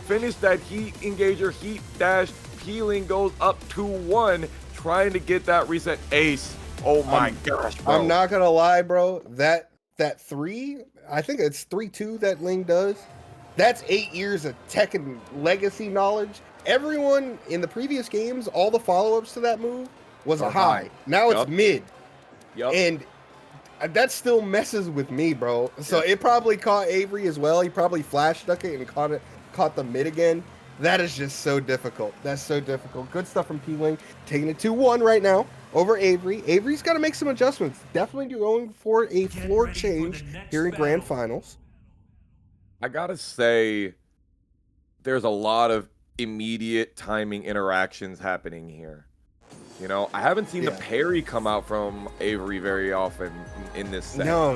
S2: finish that heat engager, heat dash. Peeling goes up 2-1, trying to get that reset. Ace. Oh my gosh, bro.
S1: I'm not gonna lie, bro. That 3, I think it's 3-2 that Ling does. That's 8 years of Tekken legacy knowledge. Everyone in the previous games, all the follow-ups to that move was a high. Now it's mid. And that still messes with me, bro. So it probably caught Avery as well. He probably flash stuck it and caught the mid again. That is just so difficult. That's so difficult. Good stuff from Peeling. Taking it 2-1 right now over Avery. Avery's got to make some adjustments. Definitely going for a floor change here in Grand Finals.
S2: I gotta say, there's a lot of immediate timing interactions happening here. You know, I haven't seen the parry come out from Avery very often in this set.
S1: No.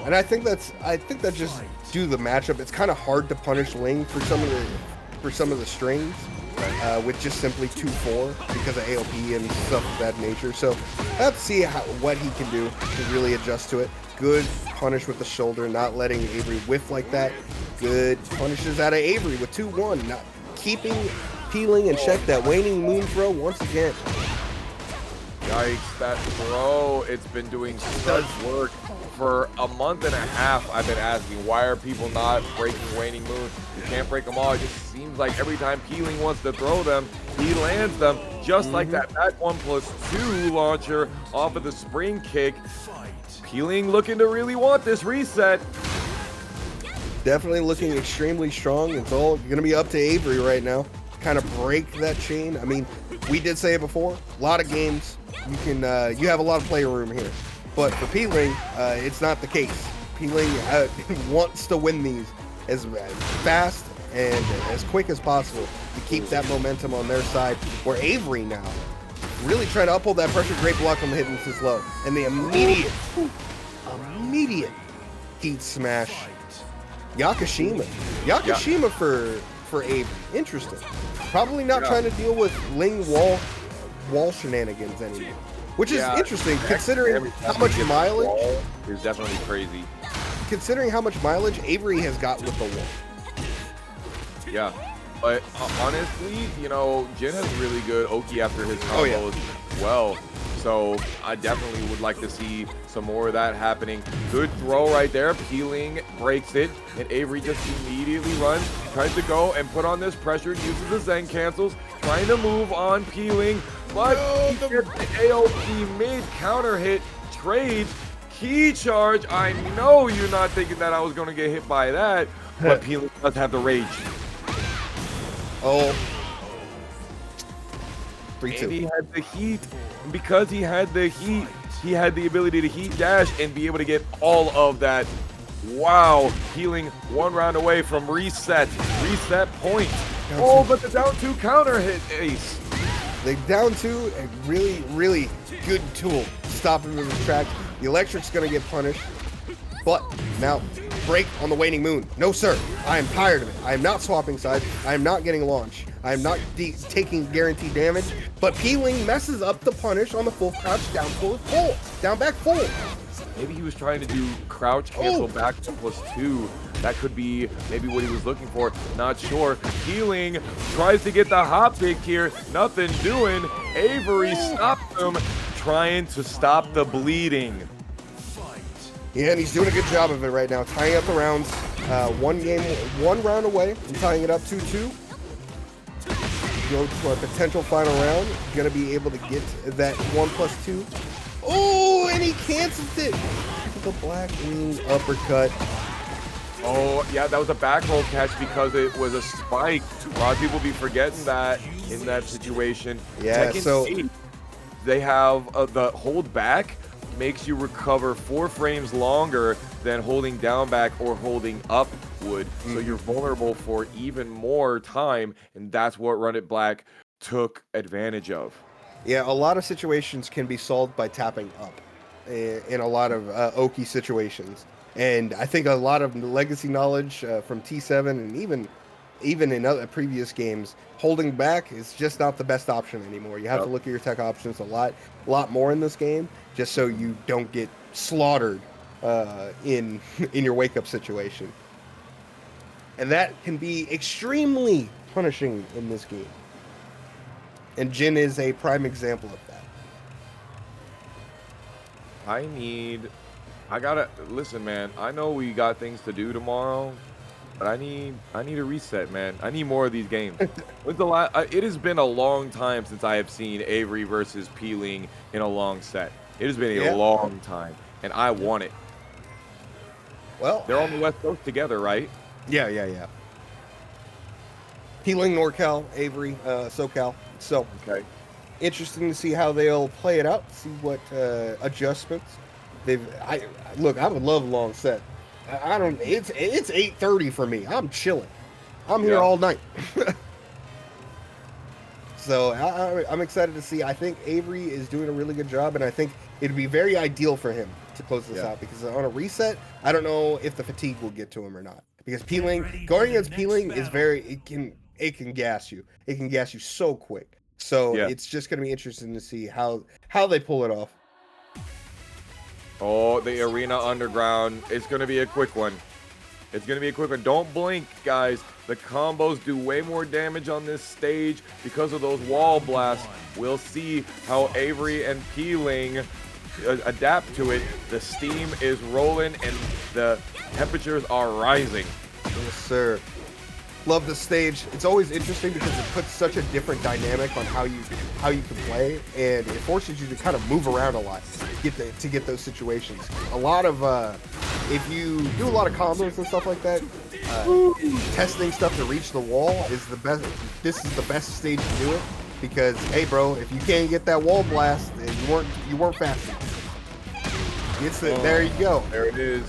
S1: And I think that's just due to the matchup. It's kind of hard to punish Ling for some of the strings. with just simply 2-4 because of AOP and stuff of that nature. So let's see what he can do to really adjust to it. Good punish with the shoulder, not letting Avery whiff like that. Good punishes out of Avery with 2-1, not keeping Peeling in check. That waning moon throw once again.
S2: Yikes, that throw, it's been doing such work. For a month and a half, I've been asking, why are people not breaking waning moon? You can't break them all. It just seems like every time Peeling wants to throw them, he lands them, just like that back 1+2 launcher off of the spring kick. Peeling looking to really want this reset.
S1: Definitely looking extremely strong. It's all going to be up to Avery right now. Kind of break that chain. I mean, we did say it before. A lot of games, you have a lot of play room here. But for Peeling, it's not the case. Peeling wants to win these as fast and as quick as possible to keep that momentum on their side. Where Avery now really trying to uphold that pressure. Great block on the hit into slow. And the immediate heat smash. Yakashima for Avery. Interesting. Probably not trying to deal with Ling wall shenanigans anymore. Which is interesting considering how much mileage
S2: is definitely crazy.
S1: Considering how much mileage Avery has got with the wall.
S2: Yeah. But honestly, you know, Jin has really good Oki after his combos as well. So I definitely would like to see some more of that happening. Good throw right there. Peeling breaks it, and Avery just immediately runs, tries to go and put on this pressure, uses the Zen cancels, trying to move on Peeling, but he gets the AOP mid counter hit, trades, key charge. I know you're not thinking that I was going to get hit by that, but Peeling does have the rage.
S1: Oh.
S2: 3-2. And he had the heat, and because he had the heat, he had the ability to heat dash and be able to get all of that. Wow, Peeling 1 round away from reset point. But the down 2 counter hit ace.
S1: The down 2, a really good tool to stop him in his tracks. The electric's gonna get punished, but now break on the waning moon. No sir, I am tired of it. I am not swapping sides. I am not getting launch. I am not taking guaranteed damage, but Peeling messes up the punish on the full crouch down back full.
S2: Maybe he was trying to do crouch cancel back +2. That could be maybe what he was looking for. Not sure. Peeling tries to get the hop pick here. Nothing doing. Avery stopped him, trying to stop the bleeding.
S1: Yeah, and he's doing a good job of it right now, tying up the rounds. One round away from tying it up 2-2. Go to a potential final round. Gonna be able to get that 1+2. Oh, and he cancels it. The black wing uppercut.
S2: Oh, yeah, that was a back roll catch because it was a spike. A lot of people be forgetting that in that situation.
S1: Yeah, so
S2: they have the hold back makes you recover 4 frames longer than holding down back or holding up would. So you're vulnerable for even more time, and that's what Run It Black took advantage of.
S1: Yeah, a lot of situations can be solved by tapping up in a lot of Oki situations. And I think a lot of legacy knowledge from T7 and even in other previous games, holding back is just not the best option anymore. You have to look at your tech options a lot more in this game, just so you don't get slaughtered in your wake-up situation. And that can be extremely punishing in this game. And Jin is a prime example of that.
S2: I gotta listen, man. I know we got things to do tomorrow, but I need a reset, man. I need more of these games. When's the last? It has been a long time since I have seen Avery versus Peeling in a long set. It has been a long time, and I want it.
S1: Well,
S2: they're on the West Coast together, right?
S1: Yeah. Peeling NorCal, Avery SoCal. So interesting to see how they'll play it out. See what adjustments I would love a long set. I don't. It's 8:30 for me. I'm chilling. I'm here all night. So I'm excited to see. I think Avery is doing a really good job, and I think it'd be very ideal for him to close this out, because on a reset, I don't know if the fatigue will get to him or not. Because going against Peeling is it can gas you. It can gas you so quick. So
S2: Yeah.
S1: it's just gonna be interesting to see how they pull it off.
S2: Oh, the arena underground. It's going to be a quick one. It's going to be a quick one. Don't blink, guys. The combos do way more damage on this stage because of those wall blasts. We'll see how Avery and Peeling adapt to it. The steam is rolling and the temperatures are rising.
S1: Yes, sir. Love the stage. It's always interesting because it puts such a different dynamic on how you can play, and it forces you to kind of move around a lot to get those situations. A lot of if you do a lot of combos and stuff like that, testing stuff to reach the wall is the best. This is the best stage to do it because, hey, bro, if you can't get that wall blast, then you weren't fast enough. There you go.
S2: There it is.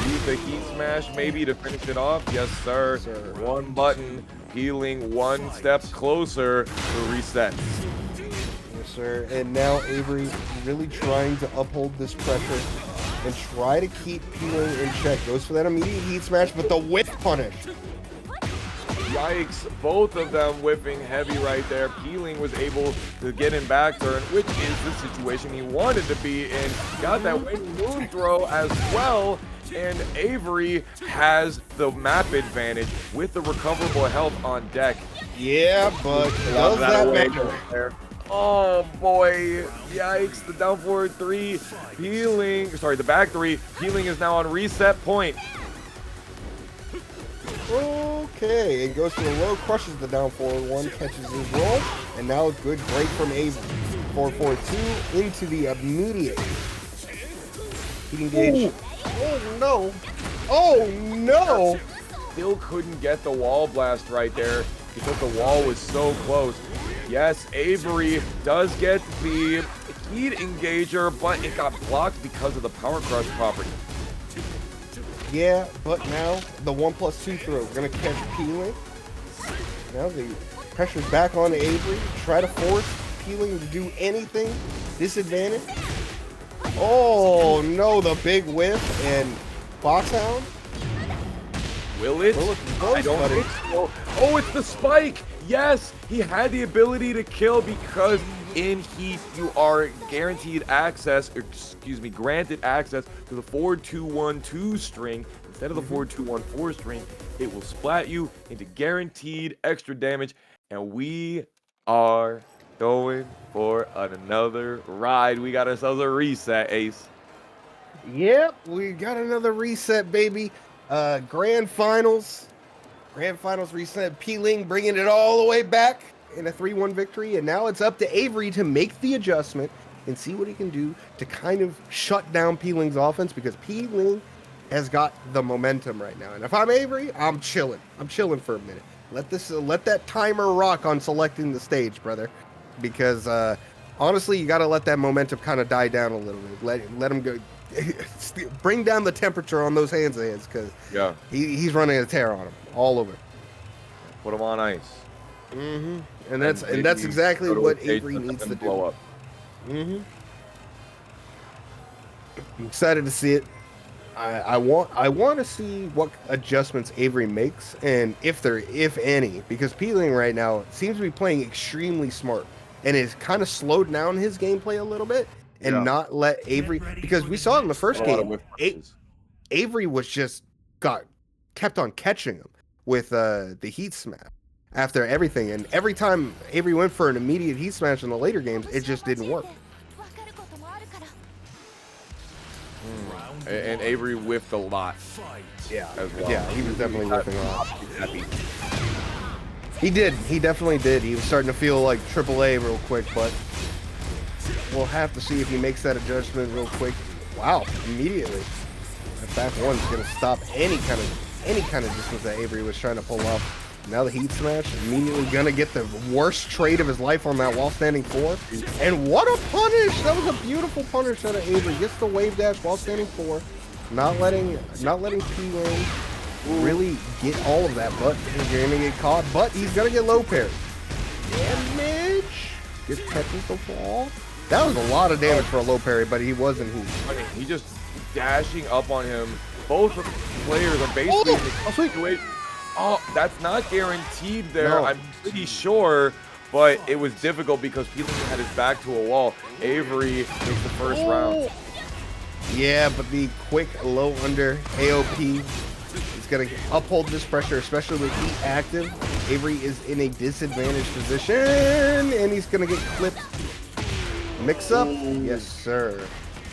S2: Use the heat smash maybe to finish it off. Yes, sir.
S1: Yes, sir.
S2: One button, healing one step closer to resets.
S1: Yes, sir. And now Avery really trying to uphold this pressure and try to keep Peeling in check. Goes for that immediate heat smash, but the whip punish.
S2: Yikes, both of them whipping heavy right there. Peeling was able to get in back turn, which is the situation he wanted to be in. Got that wind moon throw as well. And Avery has the map advantage with the recoverable health on deck.
S1: Yeah, but does that matter?
S2: Oh boy, yikes, the down forward three, the back three, Peeling is now on reset point.
S1: Okay, and goes to the low, crushes the down forward one, catches his roll, and now a good break from Avery. 4-4-2 into the immediate. He engaged. Oh no! Oh no!
S2: Still couldn't get the wall blast right there because the wall was so close. Yes, Avery does get the heat engager, but it got blocked because of the power crush property.
S1: Yeah, but now the 1+2 throw gonna catch Peeling. Now the pressure's back on Avery. Try to force Peeling to do anything. Disadvantage. Oh no, the big whiff and Foxhound.
S2: Will it? I don't think so. Oh, it's the spike. Yes, he had the ability to kill because in heat you are granted access to the 4-2-1-2 string instead of the 4-2-1-4 string. It will splat you into guaranteed extra damage, and we are going for another ride. We got ourselves a reset, Ace.
S1: Yep, we got another reset, baby. Grand finals reset. Peeling bringing it all the way back in a 3-1 victory, and now it's up to Avery to make the adjustment and see what he can do to kind of shut down Peeling's offense, because Peeling has got the momentum right now. And if I'm Avery, I'm chilling. I'm chilling for a minute. Let that timer rock on selecting the stage, brother, because honestly, you got to let that momentum kind of die down a little bit. Let him go. Bring down the temperature on those hands of his, because he's running a tear on him all over.
S2: Put him on ice.
S1: And that's exactly what Avery needs to do.
S2: Up.
S1: I'm excited to see it. I want to see what adjustments Avery makes, and if any, because Peeling right now seems to be playing extremely smart and has kind of slowed down his gameplay a little bit and not let Avery, because we saw in the first game, Avery was just kept on catching him with the heat smash after everything, and every time Avery went for an immediate heat smash in the later games, it just didn't work.
S2: And Avery whiffed a lot.
S1: Yeah,
S2: as well.
S1: Yeah, he was definitely whiffing a lot. He did. He definitely did. He was starting to feel like AAA real quick, but we'll have to see if he makes that adjustment real quick. Wow, immediately. That back one's gonna stop any kind of distance that Avery was trying to pull off. Now the heat smash, immediately gonna get the worst trade of his life on that while standing 4. And what a punish! That was a beautiful punish out of Avery. Gets the wave dash while standing 4. Not letting Peeling really get all of that, but he's gonna get caught. But he's gonna get low parry. Damage! Gets technical fall. That was a lot of damage for a low parry, but he wasn't heat.
S2: I mean, he just dashing up on him. Both players are basically in the situation. Oh, that's not guaranteed there.
S1: No.
S2: I'm pretty sure, but it was difficult because Peeling had his back to a wall. Avery takes the first round.
S1: Yeah, but the quick low under AOP is going to uphold this pressure, especially with heat active. Avery is in a disadvantaged position, and he's going to get clipped. Mix up. Yes, sir.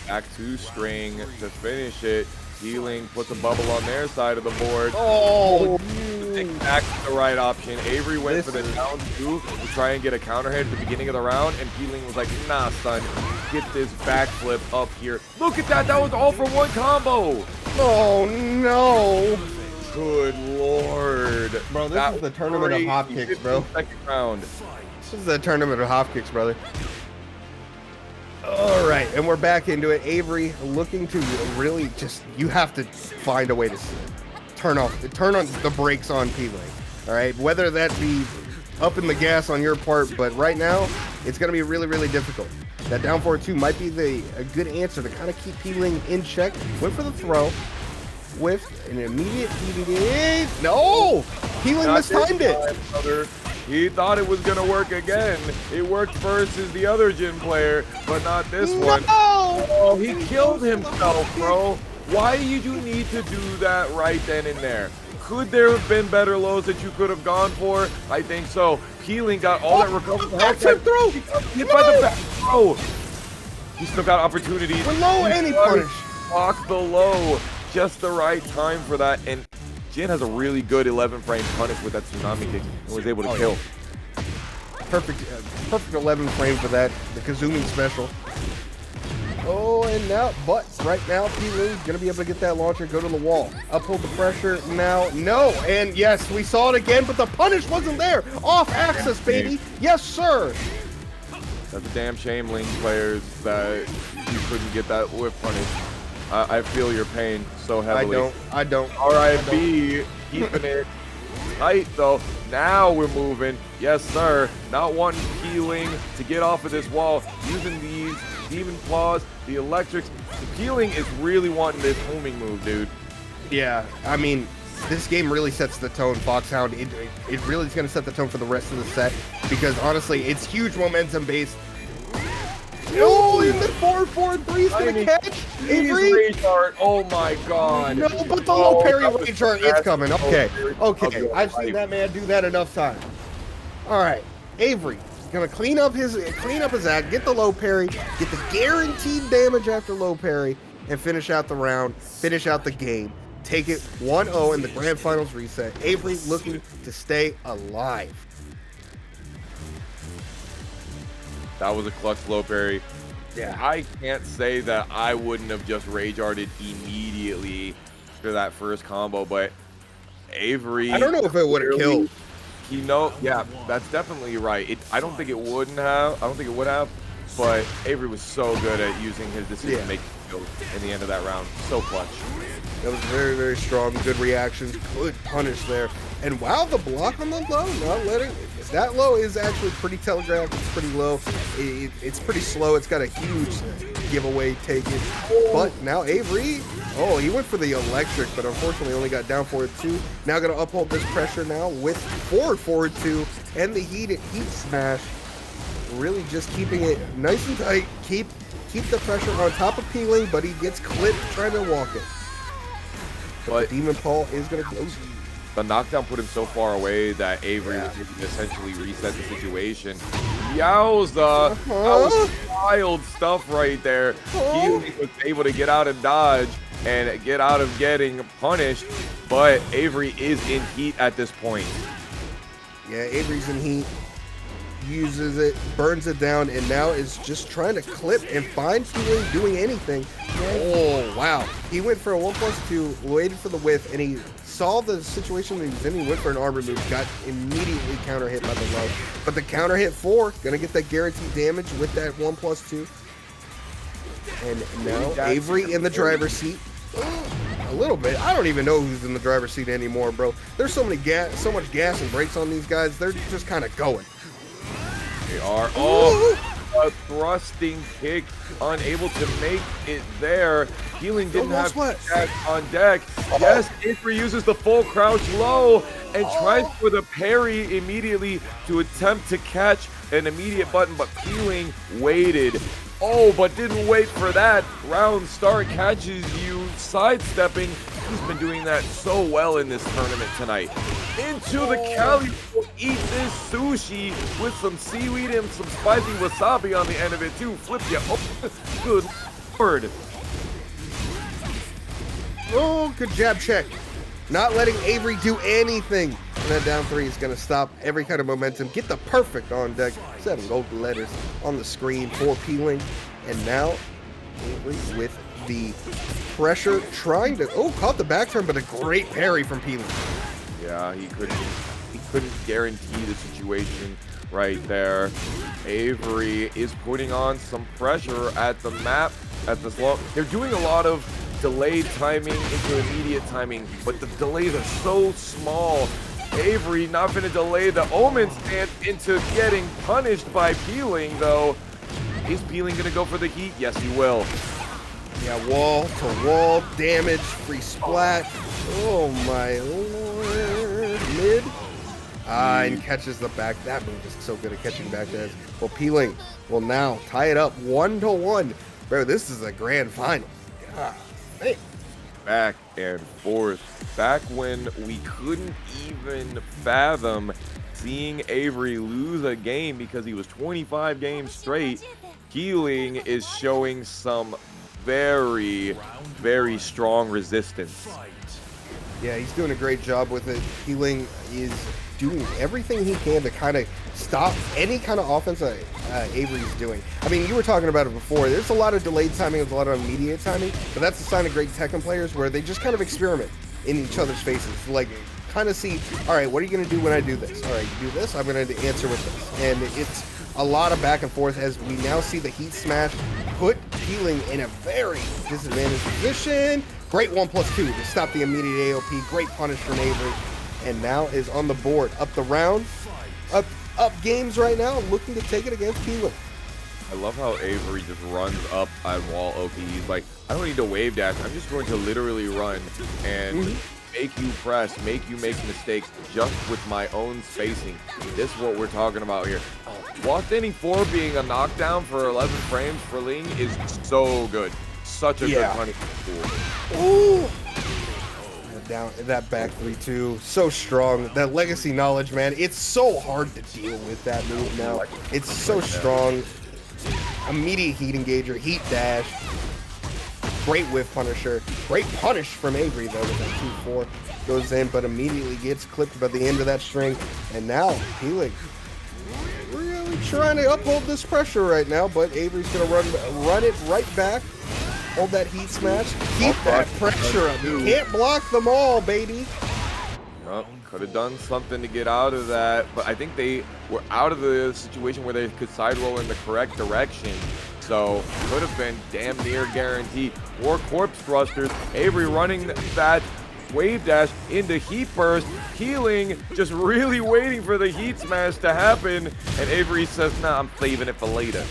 S2: Back to string to finish it. Healing puts a bubble on their side of the board.
S1: Oh,
S2: Back to the right option. Avery went for the down two to try and get a counter hit at the beginning of the round, and Peeling was like, nah, son, get this backflip up here. Look at that. That was all for one combo.
S1: Oh, no.
S2: Good lord.
S1: Bro, this is the tournament of hop kicks, bro.
S2: Second round.
S1: This is the tournament of hop kicks, brother. All right, and we're back into it. Avery looking to really just, you have to find a way to turn on the brakes on Peeling. All right, whether that be up in the gas on your part, but right now it's going to be really, really difficult. That down forward two might be a good answer to kind of keep Peeling in check. Went for the throw with an immediate no, Peeling mistimed it.
S2: Brother. He thought it was gonna work again. It worked versus the other gym player, but not this one. Oh, he killed himself, bro. Why did you need to do that right then and there? Could there have been better lows that you could have gone for? I think so. Peeling got all that recovery.
S1: Throw.
S2: Hit by the back throw. He still got opportunities.
S1: Below any punish.
S2: Block the low. Just the right time for that. And Jin has a really good 11 frame punish with that tsunami kick and was able to kill.
S1: Perfect 11 frame for that. The Kazumi special. Oh, and now, but right now, Peeling's gonna be able to get that launcher, go to the wall, uphold the pressure. Now, no, and yes, we saw it again, but the punish wasn't there. Off axis, baby. Yes, sir.
S2: That's a damn shame, Ling players, that you couldn't get that whip punish. I feel your pain so heavily.
S1: I don't.
S2: RIB, keeping it tight though. Now we're moving. Yes, sir. Not wanting Peeling to get off of this wall. Using these demon claws, the electrics. The Peeling is really wanting this homing move, dude.
S1: Yeah, I mean, this game really sets the tone, Foxhound. It really is going to set the tone for the rest of the set because honestly, it's huge momentum based. No, in the 4-4-3 is going to catch Avery.
S2: Rage art. Oh my god.
S1: No, but the low parry rage art, it's coming. Okay. I've seen that man do that enough times. All right, Avery gonna clean up his act, get the low parry, get the guaranteed damage after low parry, and finish out the round, finish out the game. Take it 1-0 in the grand finals reset. Avery looking to stay alive.
S2: That was a clutch low parry.
S1: Yeah.
S2: I can't say that I wouldn't have just rage arted immediately after that first combo, but Avery,
S1: I don't know if it would have killed.
S2: Yeah, that's definitely right. I don't think it wouldn't have. I don't think it would have, but Avery was so good at using his decision making skills in the end of that round. So clutch.
S1: That was very, very strong. Good reactions. Good punish there. And wow, the block on the low, not letting. That low is actually pretty telegraphed. It's pretty low. It's pretty slow. It's got a huge giveaway taken. But now Avery, oh, he went for the electric, but unfortunately only got down forward two. Now going to uphold this pressure now with forward two and the heat smash. Really just keeping it nice and tight. Keep the pressure on top of Peeling, but he gets clipped trying to walk it. But the Demon Paul is going to close.
S2: The knockdown put him so far away that Avery was able to essentially reset the situation. Yowza! That was wild stuff right there. He was able to get out and dodge and get out of getting punished, but Avery is in heat at this point.
S1: Yeah, Avery's in heat. Uses it, burns it down, and now is just trying to clip and find Peeling doing anything. Oh, wow. He went for a 1+2, waited for the whiff, and he saw the situation that he was in. He went for an armor move, got immediately counter hit by the low. But the counter hit 4, gonna get that guaranteed damage with that 1+2. And now Avery in the driver's seat. A little bit. I don't even know who's in the driver's seat anymore, bro. There's so much gas and brakes on these guys. They're just kind of going.
S2: They are. Oh, a thrusting kick, unable to make it there. Healing didn't have Jack on deck. Yes, Avery uses the full crouch low and tries for the parry immediately to attempt to catch an immediate button, but Peeling waited. Oh, but didn't wait for that. Round start catches you sidestepping. He's been doing that so well in this tournament tonight. Into the Cali, will eat this sushi with some seaweed and some spicy wasabi on the end of it too. Flip you. Oh, good lord.
S1: Oh, good jab check. Not letting Avery do anything. And that down three is going to stop every kind of momentum. Get the perfect on deck. 7 gold letters on the screen for Peeling. And now Avery with the pressure, trying to, caught the back turn, but a great parry from Peeling.
S2: Yeah, he couldn't guarantee the situation right there. Avery is putting on some pressure at the map, at the slope. They're doing a lot of delayed timing into immediate timing, but the delays are so small. Avery not going to delay the Omen stand into getting punished by Peeling, though. Is Peeling going to go for the heat? Yes, he will.
S1: Yeah, wall to wall damage, free splat. Oh my lord. Mid. And catches the back. That move is so good at catching back dash. Well, Peeling will now tie it up 1-1. Bro, this is a grand final. God, man.
S2: Back and forth. Back when we couldn't even fathom seeing Avery lose a game because he was 25 games straight, Peeling is showing some very, very strong resistance.
S1: Yeah, he's doing a great job with it. Peeling is doing everything he can to kind of stop any kind of offense that Avery's doing. I mean, you were talking about it before. There's a lot of delayed timing, there's a lot of immediate timing, but that's a sign of great Tekken players where they just kind of experiment in each other's faces. Like, kind of see, all right, what are you going to do when I do this? All right, you do this, I'm going to answer with this. And it's a lot of back and forth as we now see the heat smash put Peeling in a very disadvantaged position. Great 1+2 to stop the immediate AOP. Great punish from Avery. And now is on the board. Up the round. Up games right now. Looking to take it against Peeling.
S2: I love how Avery just runs up on wall OP. He's like, I don't need to wave dash. I'm just going to literally run and make you press, make you make mistakes just with my own spacing. This is what we're talking about here. While standing 4 being a knockdown for 11 frames for Ling is so good. Such a good punishment tool.
S1: Ooh. Down that back 3-2, so strong. That legacy knowledge, man, it's so hard to deal with that move now. It's so strong. Immediate heat engager, heat dash, great whiff punisher, great punish from Avery though with that 2-4 goes in, but immediately gets clipped by the end of that string. And now Peeling really trying to uphold this pressure right now, but Avery's gonna run it right back. Hold that heat smash. Keep that pressure up. You can't block them all, baby.
S2: Well, could have done something to get out of that, but I think they were out of the situation where they could side roll in the correct direction. So could have been damn near guaranteed. Or corpse thrusters. Avery running that wave dash into heat burst. Peeling, just really waiting for the heat smash to happen. And Avery says, nah, I'm saving it for later.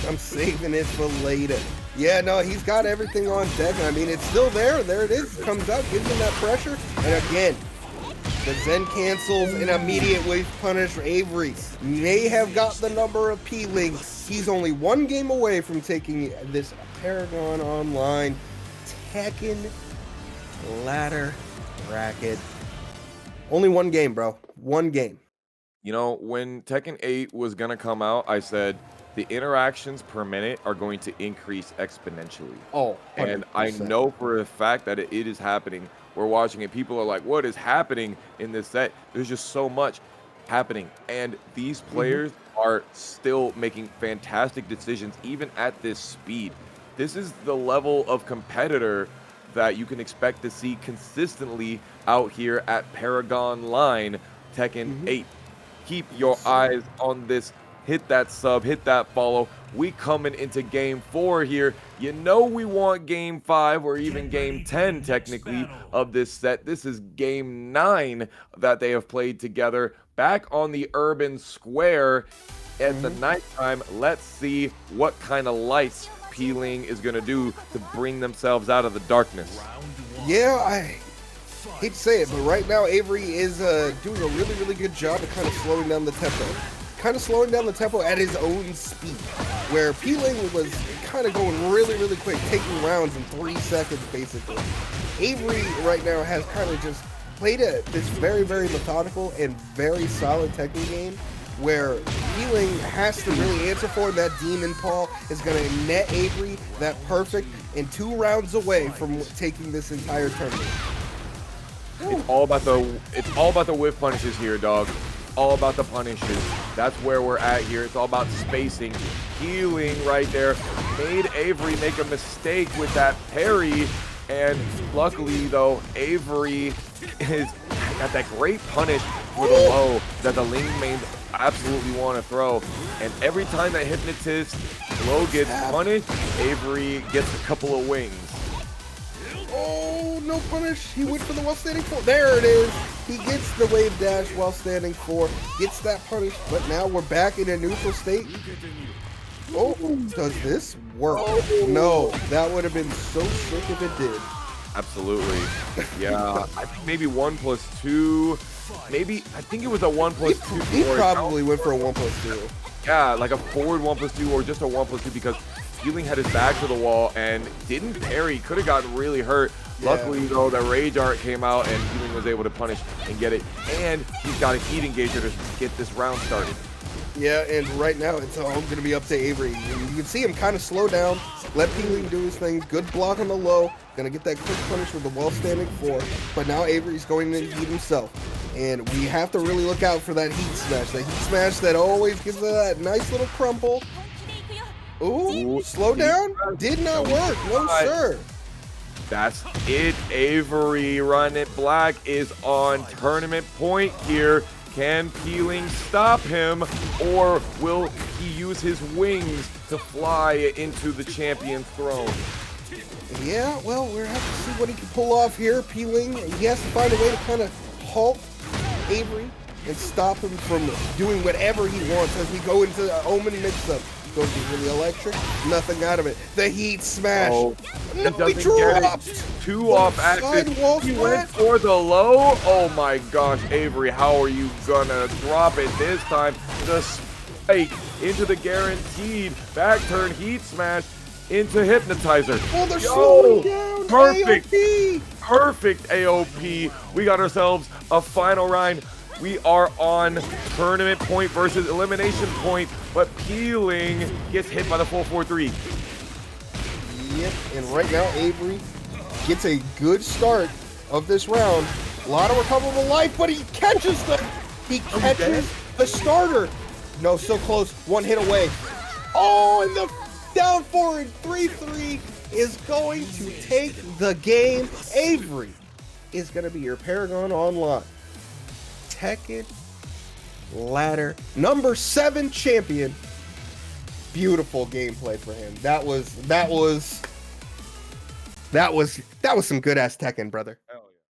S1: I'm saving it for later. Yeah, no, he's got everything on deck. I mean, it's still there. There it is. Comes out, gives him that pressure. And again, the Zen cancels an immediate wave punish for Avery. May have got the number of Peeling. He's only 1 game away from taking this ParagOnline Tekken ladder bracket. Only 1 game, bro. 1 game.
S2: You know, when Tekken 8 was going to come out, I said, the interactions per minute are going to increase exponentially.
S1: Oh, 100%.
S2: And I know for a fact that it is happening. We're watching it. People are like, what is happening in this set? There's just so much happening. And these players are still making fantastic decisions, even at this speed. This is the level of competitor that you can expect to see consistently out here at ParagOnline Tekken 8. Keep your eyes on this. Hit that sub, hit that follow. We coming into game 4 here. You know we want game 5 or even game 10 technically of this set. This is game 9 that they have played together back on the urban square. At the nighttime, let's see what kind of lights Peeling is going to do to bring themselves out of the darkness.
S1: Yeah, I hate to say it, but right now Avery is doing a really, really good job of kind of slowing down the tempo. Kind of slowing down the tempo at his own speed, where Peeling was kind of going really, really quick, taking rounds in 3 seconds, basically. Avery right now has kind of just played this very, very methodical and very solid Tekken game, where Peeling has to really answer for it. That Demon Paw is going to net Avery that perfect and 2 rounds away from taking this entire tournament.
S2: It's all about the whiff punishes here, dog. All about the punishes. That's where we're at here. It's all about spacing. Healing right there made Avery make a mistake with that parry, and luckily though, Avery is got that great punish for the low that the Ling main absolutely want to throw. And every time that Hypnotist low gets punished, Avery gets a couple of wings.
S1: Oh, no punish. He went for the while standing 4. There it is. He gets the wave dash while standing 4. Gets that punish, but now we're back in a neutral state. Oh, does this work? No, that would have been so sick if it did.
S2: Absolutely. Yeah, I think maybe 1+2. Maybe, I think it was a 1+2.
S1: He probably went for a 1+2.
S2: Yeah, like a forward 1+2 or just a 1+2, because Peeling had his back to the wall and didn't parry. Could have gotten really hurt. Yeah. Luckily, though, the Rage Art came out and Peeling was able to punish and get it. And he's got a heat engager to get this round started.
S1: Yeah, and right now it's all going to be up to Avery. You can see him kind of slow down, let Peeling do his thing. Good block on the low. Going to get that quick punish with the wall standing 4. But now Avery's going to heat himself. And we have to really look out for that heat smash. That heat smash that always gives that nice little crumple. Ooh, slow down? Did not work. No, sir.
S2: That's it. Avery Run It Black is on tournament point here. Can Peeling stop him, or will he use his wings to fly into the champion's throne?
S1: Yeah, well, we're going to have to see what he can pull off here. Peeling, he has to find a way to kind of halt Avery and stop him from doing whatever he wants as we go into the Omen mix-up. Goes to the electric, nothing out of it. The heat smash.
S2: Oh,
S1: no, he dropped.
S2: 2 off axis. He went for the low. Oh my gosh, Avery, how are you gonna drop it this time? The spike into the guaranteed back turn heat smash into Hypnotizer.
S1: Oh, they're slowing down.
S2: Perfect.
S1: AOP.
S2: Perfect AOP. We got ourselves a final round. We are on tournament point versus elimination point, but Peeling gets hit by the full 4-3.
S1: Yep, and right now Avery gets a good start of this round. A lot of recoverable life, but he catches the starter. No, so close. 1 hit away. Oh, and the down forward 3-3 is going to take the game. Avery is going to be your ParagOnline Tekken ladder number 7 champion. Beautiful gameplay for him. That was some good ass Tekken, brother.